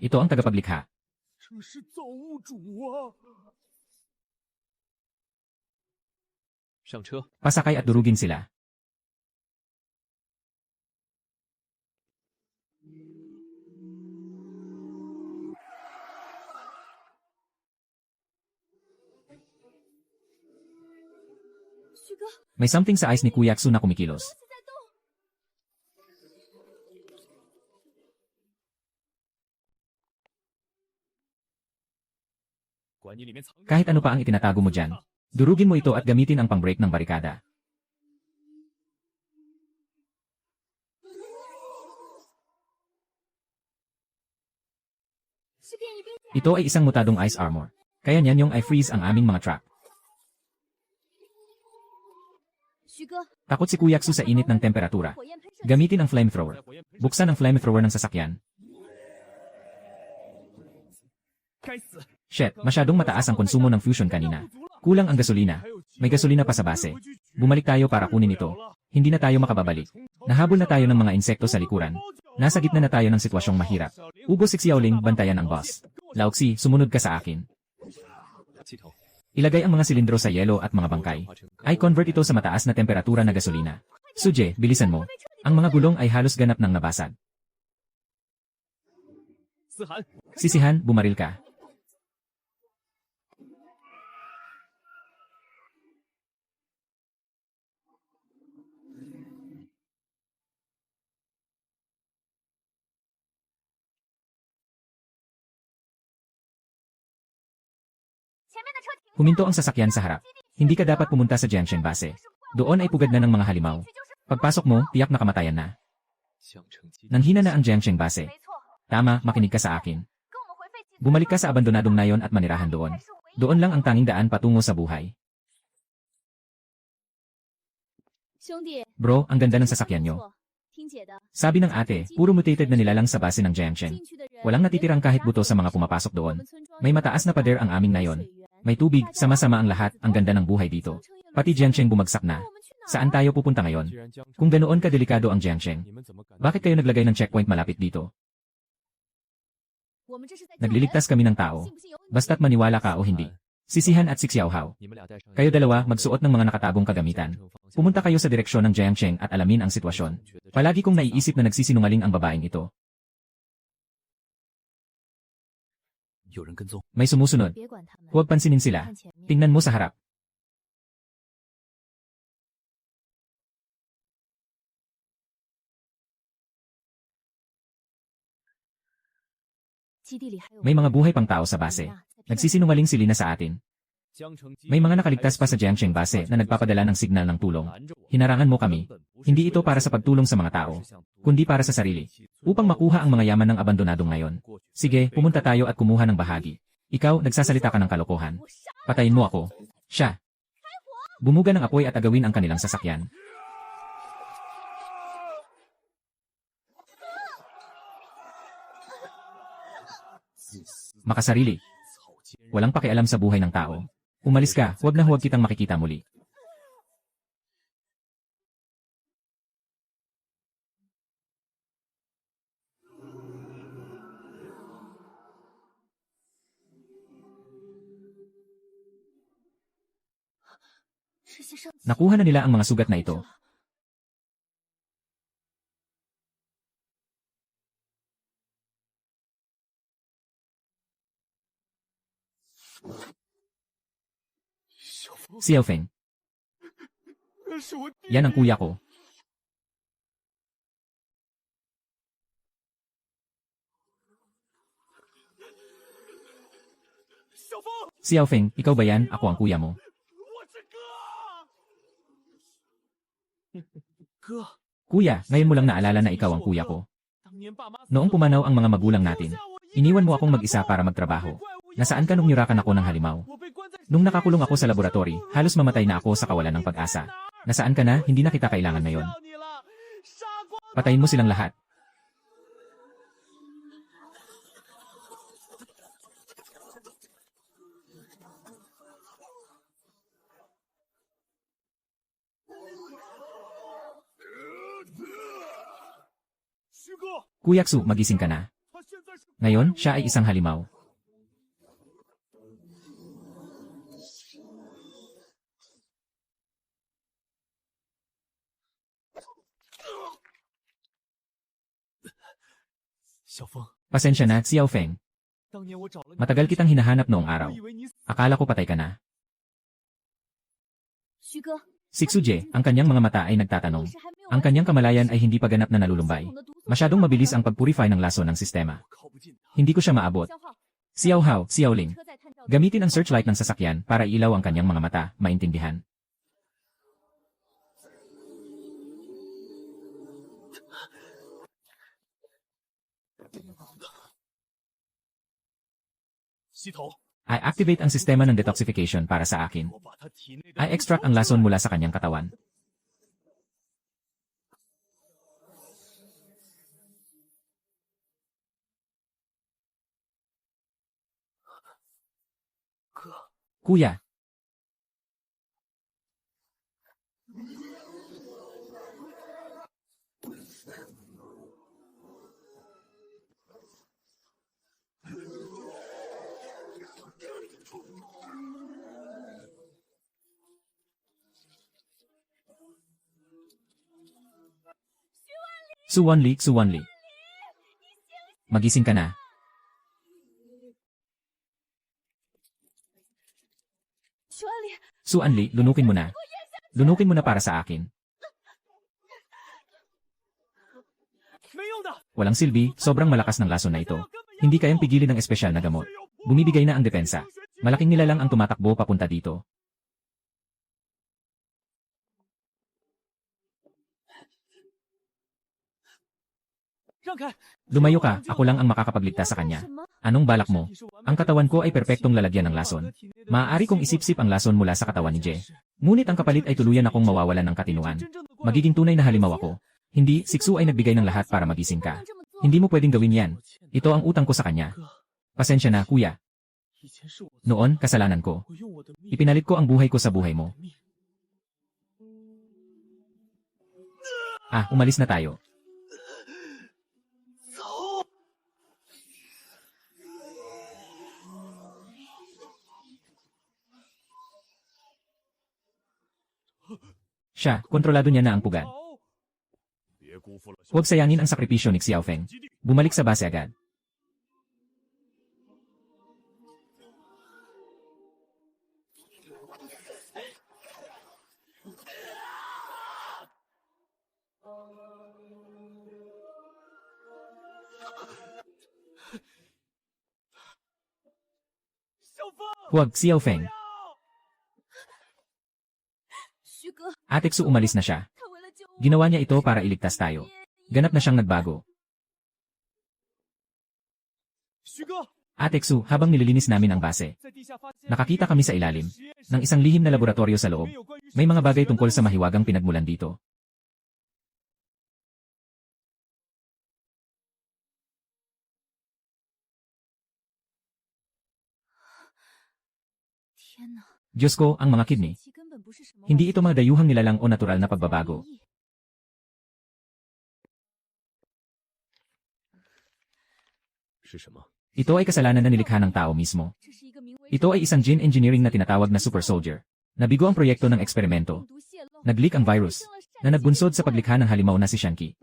Ito ang tagapaglikha. Pasakay at durugin sila. May something sa eyes ni Kuyaksu na kumikilos. Kahit ano pa ang itinatago mo dyan, durugin mo ito at gamitin ang pang-break ng barikada. Ito ay isang mutadong ice armor. Kaya niyan yung i-freeze ang aming mga truck. Takot si Kuyaksu sa init ng temperatura. Gamitin ang flamethrower. Buksan ang flamethrower ng sasakyan. Shit, masyadong mataas ang konsumo ng fusion kanina. Kulang ang gasolina. May gasolina pa sa base. Bumalik tayo para kunin ito. Hindi na tayo makababalik. Nahabol na tayo ng mga insekto sa likuran. Nasa gitna na tayo ng sitwasyong mahirap. Ubo si Xiaoling, bantayan ang boss. Laoxi, sumunod ka sa akin. 系统 Ilagay ang mga silindro sa yelo at mga bangkay. Ay convert ito sa mataas na temperatura na gasolina. Suje, bilisan mo. Ang mga gulong ay halos ganap ng nabasag. 思涵， Sisihan, bumaril ka. Huminto ang sasakyan sa harap. Hindi ka dapat pumunta sa Jiangsheng base. Doon ay pugad na ng mga halimaw. Pagpasok mo, tiyak na kamatayan na. 相承基 Nanghina na ang Jiangsheng base. Tama, makinig ka sa akin. Bumalik ka sa abandonadong nayon at manirahan doon. Doon lang ang tanging daan patungo sa buhay. 兄弟， Bro, ang ganda ng sasakyan nyo. 听姐的， Sabi ng ate, puro mutated na nilalang sa base ng Jiangsheng. 进去的人 Walang natitirang kahit buto sa mga pumapasok doon. May mataas na pader ang aming nayon. May tubig, sama-sama ang lahat, ang ganda ng buhay dito. Pati Jiangsheng bumagsak na. Saan tayo pupunta ngayon? 既然江城， Kung ganoon kadelikado ang Jiangsheng, 你们怎么敢？ bakit kayo naglagay ng checkpoint malapit dito? Nagliligtas kami ng tao. Basta't maniwala ka o hindi. Sisihan at si Xiaohao. 你们俩带上 Kayo dalawa, magsuot ng mga nakatagong kagamitan. Pumunta kayo sa direksyon ng Jiangsheng at alamin ang sitwasyon. Palagi kong naiisip na nagsisinungaling ang babaeng ito. 有人跟踪， May sumusunod. 别管他们， Huwag pansinin sila. 看前面。 Tingnan mo sa harap. May mga buhay pang tao sa base. Nagsisinungaling si Lina sa atin. 江城基 May mga nakaligtas pa sa Jiangsheng base na nagpapadala ng signal ng tulong. 拦着我 Hinarangan mo kami. 根本不是 Hindi ito para sa pagtulong sa mga tao, 是向 kundi para sa sarili. Upang makuha ang mga yaman ng abandonadong ngayon. Sige, pumunta tayo at kumuha ng bahagi. Ikaw, nagsasalita ka ng kalokohan. Patayin mo ako. Siya. Bumuga ng apoy at agawin ang kanilang sasakyan. Makasarili. 草菅人 Walang pakialam sa buhay ng tao. Umalis ka, huwag na huwag kitang makikita muli. Nakuha na nila ang mga sugat na ito. Xiaofeng, 是我弟 yan ang kuya ko. Xiaofeng, ikaw ba yan? Ako ang kuya mo. 我是哥。哥， Kuya, ngayon mo lang naalala na ikaw ang kuya ko. 当年爸妈 Noong pumanaw ang mga magulang natin, iniwan mo akong mag-isa para magtrabaho. Nasaan ka nung nirakan ako ng halimaw? 我被关在 Nung nakakulong ako sa laboratory, halos mamatay na ako sa kawalan ng pag-asa. Nasaan ka na? Hindi na kita kailangan ngayon. 要你了，傻瓜。 Patayin mo silang lahat. Kuyaksu, magising ka na. Ngayon, siya ay isang halimaw. Pasensya na, Xiaofeng. Matagal kitang hinahanap noong araw. Akala ko patay ka na. 徐哥， Si Xuje, ang kanyang mga mata ay nagtatanong. Ang kanyang kamalayan ay hindi pa ganap na nalulumbay. Masyadong mabilis ang pag-purify ng laso ng sistema. Hindi ko siya maabot. 消耗， Xiaohao, Xiaoling. 车在探照灯 Gamitin ang searchlight ng sasakyan para ilaw ang kanyang mga mata, maintindihan. I-activate ang sistema ng detoxification para sa akin. I-extract ang lason mula sa kanyang katawan. Kuya, Su Wanli, Su Wanli. Magising ka na. Su Anli, lunukin mo na. Lunukin mo na para sa akin. 没用的， Walang silbi, sobrang malakas ng lason na ito. Hindi kayang pigilin ng espesyal na gamot. Bumibigay na ang depensa. Malaking nilalang ang tumatakbo papunta dito. 让开！ Lumayo ka, ako lang ang makakapagligtas sa kanya. Anong balak mo? Ang katawan ko ay perpektong lalagyan ng lason. Maaari kong isipsip ang lason mula sa katawan ni Je. Ngunit ang kapalit ay tuluyan akong mawawalan ng katinuan. Magiging tunay na halimaw ako. Hindi, si Xu ay nagbigay ng lahat para magising ka. Hindi mo pwedeng gawin yan. Ito ang utang ko sa kanya. Pasensya na, kuya. 以前是我 Noon, kasalanan ko. 我用我的命 Ipinalit ko ang buhay ko sa buhay mo. Ah, umalis na tayo. 走。 Siya, kontrolado niya na ang pugad. 别辜负了 Huwag sayangin ang sakripisyo ni Xiaofeng. Bumalik sa base agad. Huwag, Xiaofeng. 徐哥， Ate Xu umalis na siya. 他为了救我， Ginawa niya ito para iligtas tayo. Ganap na siyang nagbago. 徐哥， Ate Xu, habang nililinis namin ang base, 在地下发现 nakakita kami sa ilalim 实验室 ng isang lihim na laboratorio sa loob. 没有关于 May mga bagay tungkol sa mahiwagang pinagmulan dito. Diyos ko, ang mga kidney. 根本不是什么 Hindi ito mga dayuhang nilalang o natural na pagbabago. 是什么？ Ito ay kasalanan na nilikha ng tao mismo. 这是一个名为 Ito ay isang gene engineering na tinatawag na super soldier. Nabigo ang proyekto ng eksperimento. 病毒泄露， Nag-leak ang virus na nagbunsod sa paglikha ng halimaw na si Shanqi.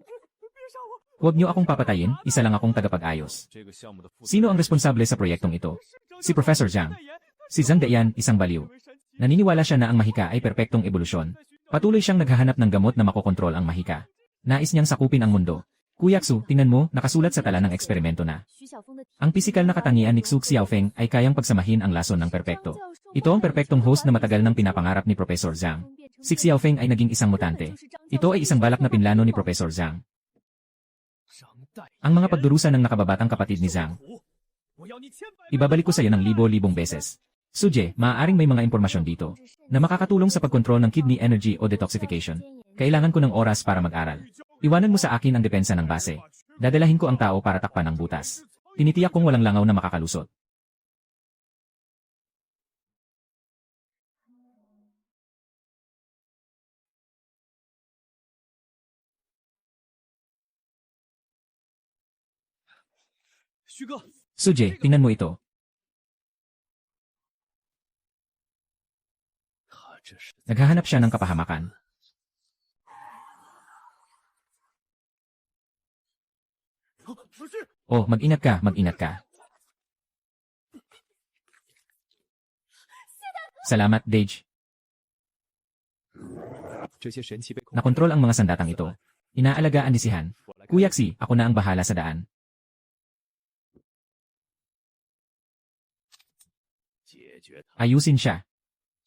Huwag niyo akong papatayin, isa lang akong tagapag-ayos. 这个项目的负责 Sino ang responsable sa proyektong ito? Si Professor Zhang. 代言 Si Zhang Daiyan, isang baliw. Naniniwala siya na ang mahika ay perpektong ebolusyon. Patuloy siyang naghahanap ng gamot na makokontrol ang mahika. Nais niyang sakupin ang mundo. Kuya Xu, tingnan mo, nakasulat sa tala ng eksperimento na. 徐小峰的 Ang pisikal na katangian ni Xu Xiaofeng ay kayang pagsamahin ang lason ng perpekto. Ito ang perpektong host na matagal nang pinapangarap ni Professor Zhang. Si Xiaofeng ay naging isang mutante. Ito ay isang balak na pinlano ni Professor Zhang. 张代 Ang mga pagdurusa ng nakababatang kapatid ni Zhang. 我要你千百 Ibabalik ko sa iyo ng libo-libong beses. Suje, maaaring may mga impormasyon dito na makakatulong sa pagkontrol ng kidney energy o detoxification. Kailangan ko ng oras para mag-aral. Iwanan mo sa akin ang depensa ng base. Dadalahin ko ang tao para takpan ang butas. Tinitiyak kong walang langaw na makakalusot. “徐哥， Suje, tingnan mo ito. 他这是 Naghahanap siya ng kapahamakan. 不是 Oh, mag-ingat ka, mag-ingat ka. Salamat, Dage. 这些神奇被控 Nakontrol ang mga sandatang ito. Inaalagaan ni Sihan. Kuya Xi, ako na ang bahala sa daan. 解决它。 Ayusin siya.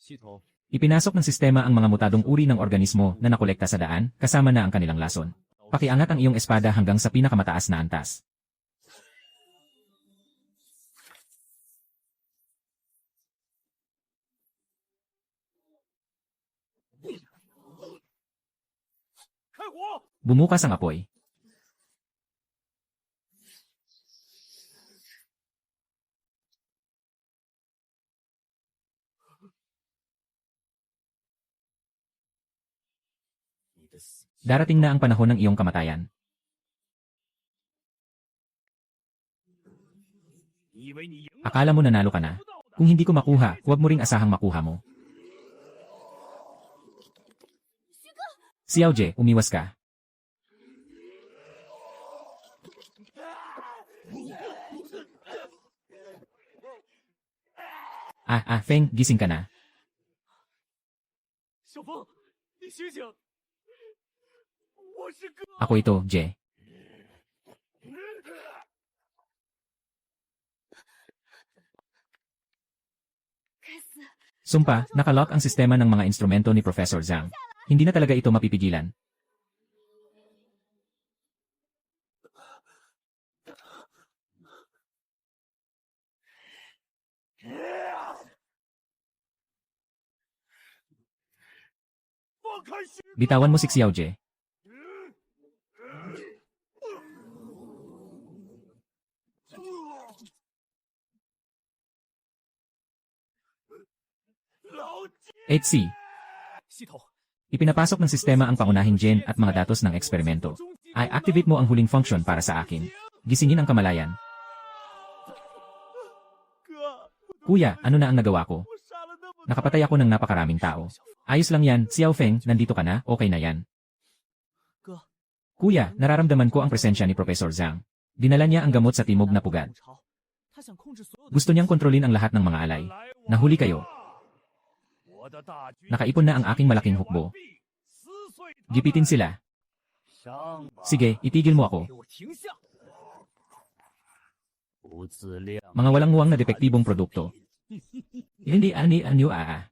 系统， Ipinasok ng sistema ang mga mutadong uri ng organismo na nakolekta sa daan, kasama na ang kanilang lason. Pakiangat ang iyong espada hanggang sa pinakamataas na antas. Bumukas ang apoy. Darating na ang panahon ng iyong kamatayan. 你以为你赢了？ Akala mo nanalo ka na? Kung hindi ko makuha, huwag mo ring asahang makuha mo. Xiaojie, umiwas ka. Feng, gising ka na. 小峰，你醒醒！我是哥。 Ako ito, Je. Sumpa, nakalock ang sistema ng mga instrumento ni Professor Zhang. Hindi na talaga ito mapipigilan. Bitawan mo si Xiao Je. HC. 系统， Ipinapasok ng sistema ang pangunahing gen at mga datos ng eksperimento. Activate mo ang huling function para sa akin. Gisingin ang kamalayan. 哥， Kuya, ano na ang nagawa ko? 我杀了那么 Nakapatay ako ng napakaraming tao. Ayos lang yan, Xiao Feng, nandito ka na, okay na yan. 哥， Kuya, nararamdaman ko ang presensya ni Professor Zhang. Dinala niya ang gamot sa timog na pugad. 他想控制所有的 Gusto niyang kontrolin ang lahat ng mga alay. Nahuli kayo. 我的大军 Nakaipon na ang aking malaking hukbo. 撕碎他们 Gipitin sila. 上吧 Sige, itigil mo ako. 给我停下！不自量 Mga walang muwang na depektibong produkto. Hindi ani anyo aa.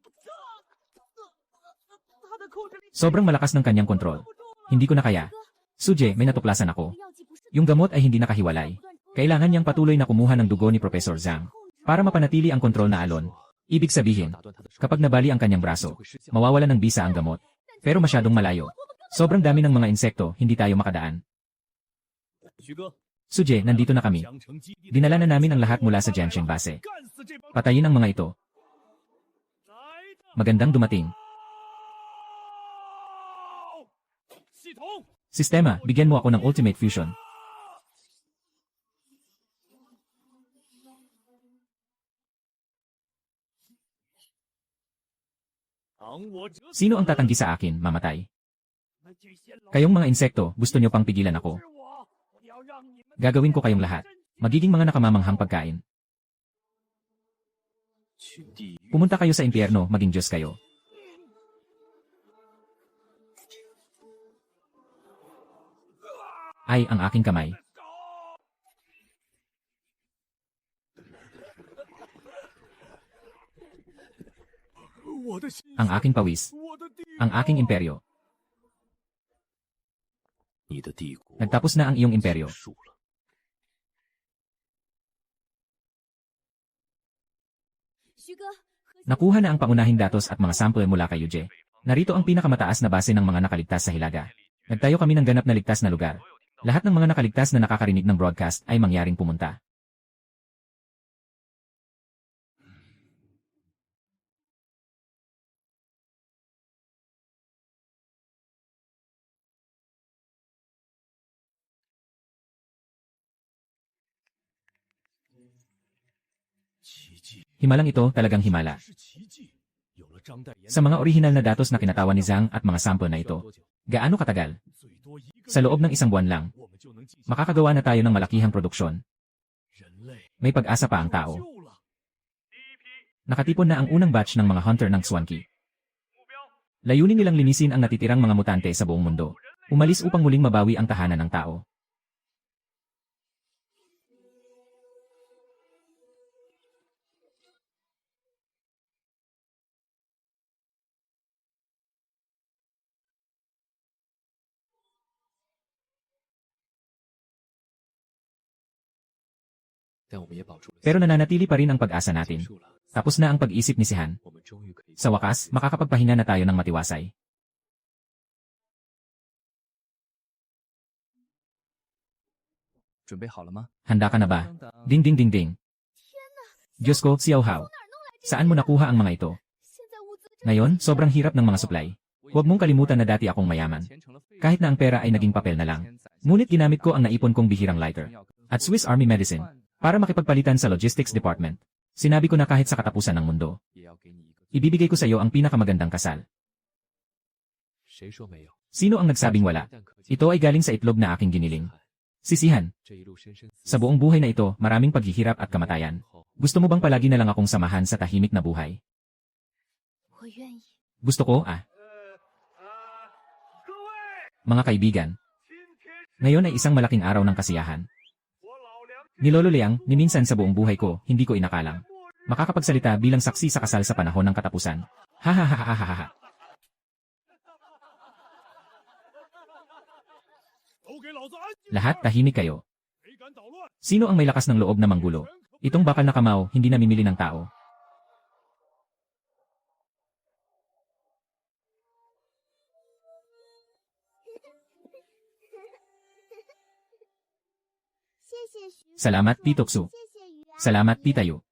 他的控制力 Sobrang malakas ng kanyang kontrol. Hindi ko na kaya. Suje, may natuklasan ako. 药剂不是 Yung gamot ay hindi nakahiwalay. Kailangan niyang patuloy na kumuha ng dugo ni Professor Zhang para mapanatili ang kontrol na alon. Ibig sabihin, 打断他的手， kapag nabali ang kanyang braso, 就会失效。 mawawala ng bisa ang gamot. Pero masyadong malayo. Sobrang dami ng mga insekto, hindi tayo makadaan. 徐哥， Suje, nandito na kami. 江城基地的 Dinala na namin ang lahat mula sa Jianshen Base. 干死这帮 Patayin ang mga ito. 来的 Magandang dumating. 系统， Sistema, bigyan mo ako ng Ultimate Fusion. 当我折 Sino ang tatanggi sa akin, mamatay? 那这些老 Kayong mga insekto, gusto nyo pang pigilan ako. 是我，我要让你们 Gagawin ko kayong lahat. Magiging mga nakamamanghang pagkain. 去地狱。 Pumunta kayo sa impyerno, maging Diyos kayo. Ay, ang aking kamay. 我的心， Ang aking pawis. 我的帝， Ang aking imperyo. 你的帝国 Nagtapos na ang iyong imperyo. 结束了。 徐哥， Nakuha na ang pangunahing datos at mga sample mula kay Yuje. Narito ang pinakamataas na base ng mga nakaligtas sa Hilaga. Nagtayo kami ng ganap na ligtas na lugar. Lahat ng mga nakaligtas na nakakarinig ng broadcast ay mangyaring pumunta. Himalang ito, talagang himala. 是奇迹，有了张代言 Sa mga orihinal na datos na kinatawan ni Zhang at mga sample na ito, gaano katagal? 最多一个 Sa loob ng isang buwan lang, 我们就能进行 makakagawa na tayo ng malakihang produksyon. 人类 May pag-asa pa ang tao. 救了。 Nakatipon na ang unang batch ng mga hunter ng Swanky. Layunin nilang linisin ang natitirang mga mutante sa buong mundo. Umalis upang muling mabawi ang tahanan ng tao. Pero nananatili pa rin ang pag-asa natin. Tapos na ang pag-isip ni Sihan. Sa wakas, makakapagpahinga na tayo ng matiwasay. Handa ka na ba? Ding ding ding ding. Diyos ko, Xiao Hao. Saan mo nakuha ang mga ito? 现在物资 Ngayon, sobrang hirap ng mga supply. Huwag mong kalimutan na dati akong mayaman. Kahit na ang pera ay naging papel na lang. Ngunit ginamit ko ang naipon kong bihirang lighter. At Swiss Army Medicine. Para makipagpalitan sa Logistics Department. Sinabi ko na kahit sa katapusan ng mundo. Ibibigay ko sa iyo ang pinakamagandang kasal. Sino ang nagsabing wala? Ito ay galing sa itlog na aking giniling. Sisihan. 这一路生生死 Sa buong buhay na ito, maraming paghihirap at kamatayan. Gusto mo bang palagi na lang akong samahan sa tahimik na buhay? 我愿意。 Gusto ko, ah. Mga kaibigan. Ngayon ay isang malaking araw ng kasiyahan. Ni Lolo Liang, ni minsan sa buong buhay ko, hindi ko inakalang makakapagsalita bilang saksi sa kasal sa panahon ng katapusan. Ha ha ha ha ha ha ha. 都给老子安静！ Lahat tahimik kayo. 谁敢捣乱？ Sino ang may lakas ng loob na manggulo? Itong bakal na kamao, hindi namimili ng tao. 谢谢徐， Salamat, Titoksu. 谢谢于安， Salamat, Titayo.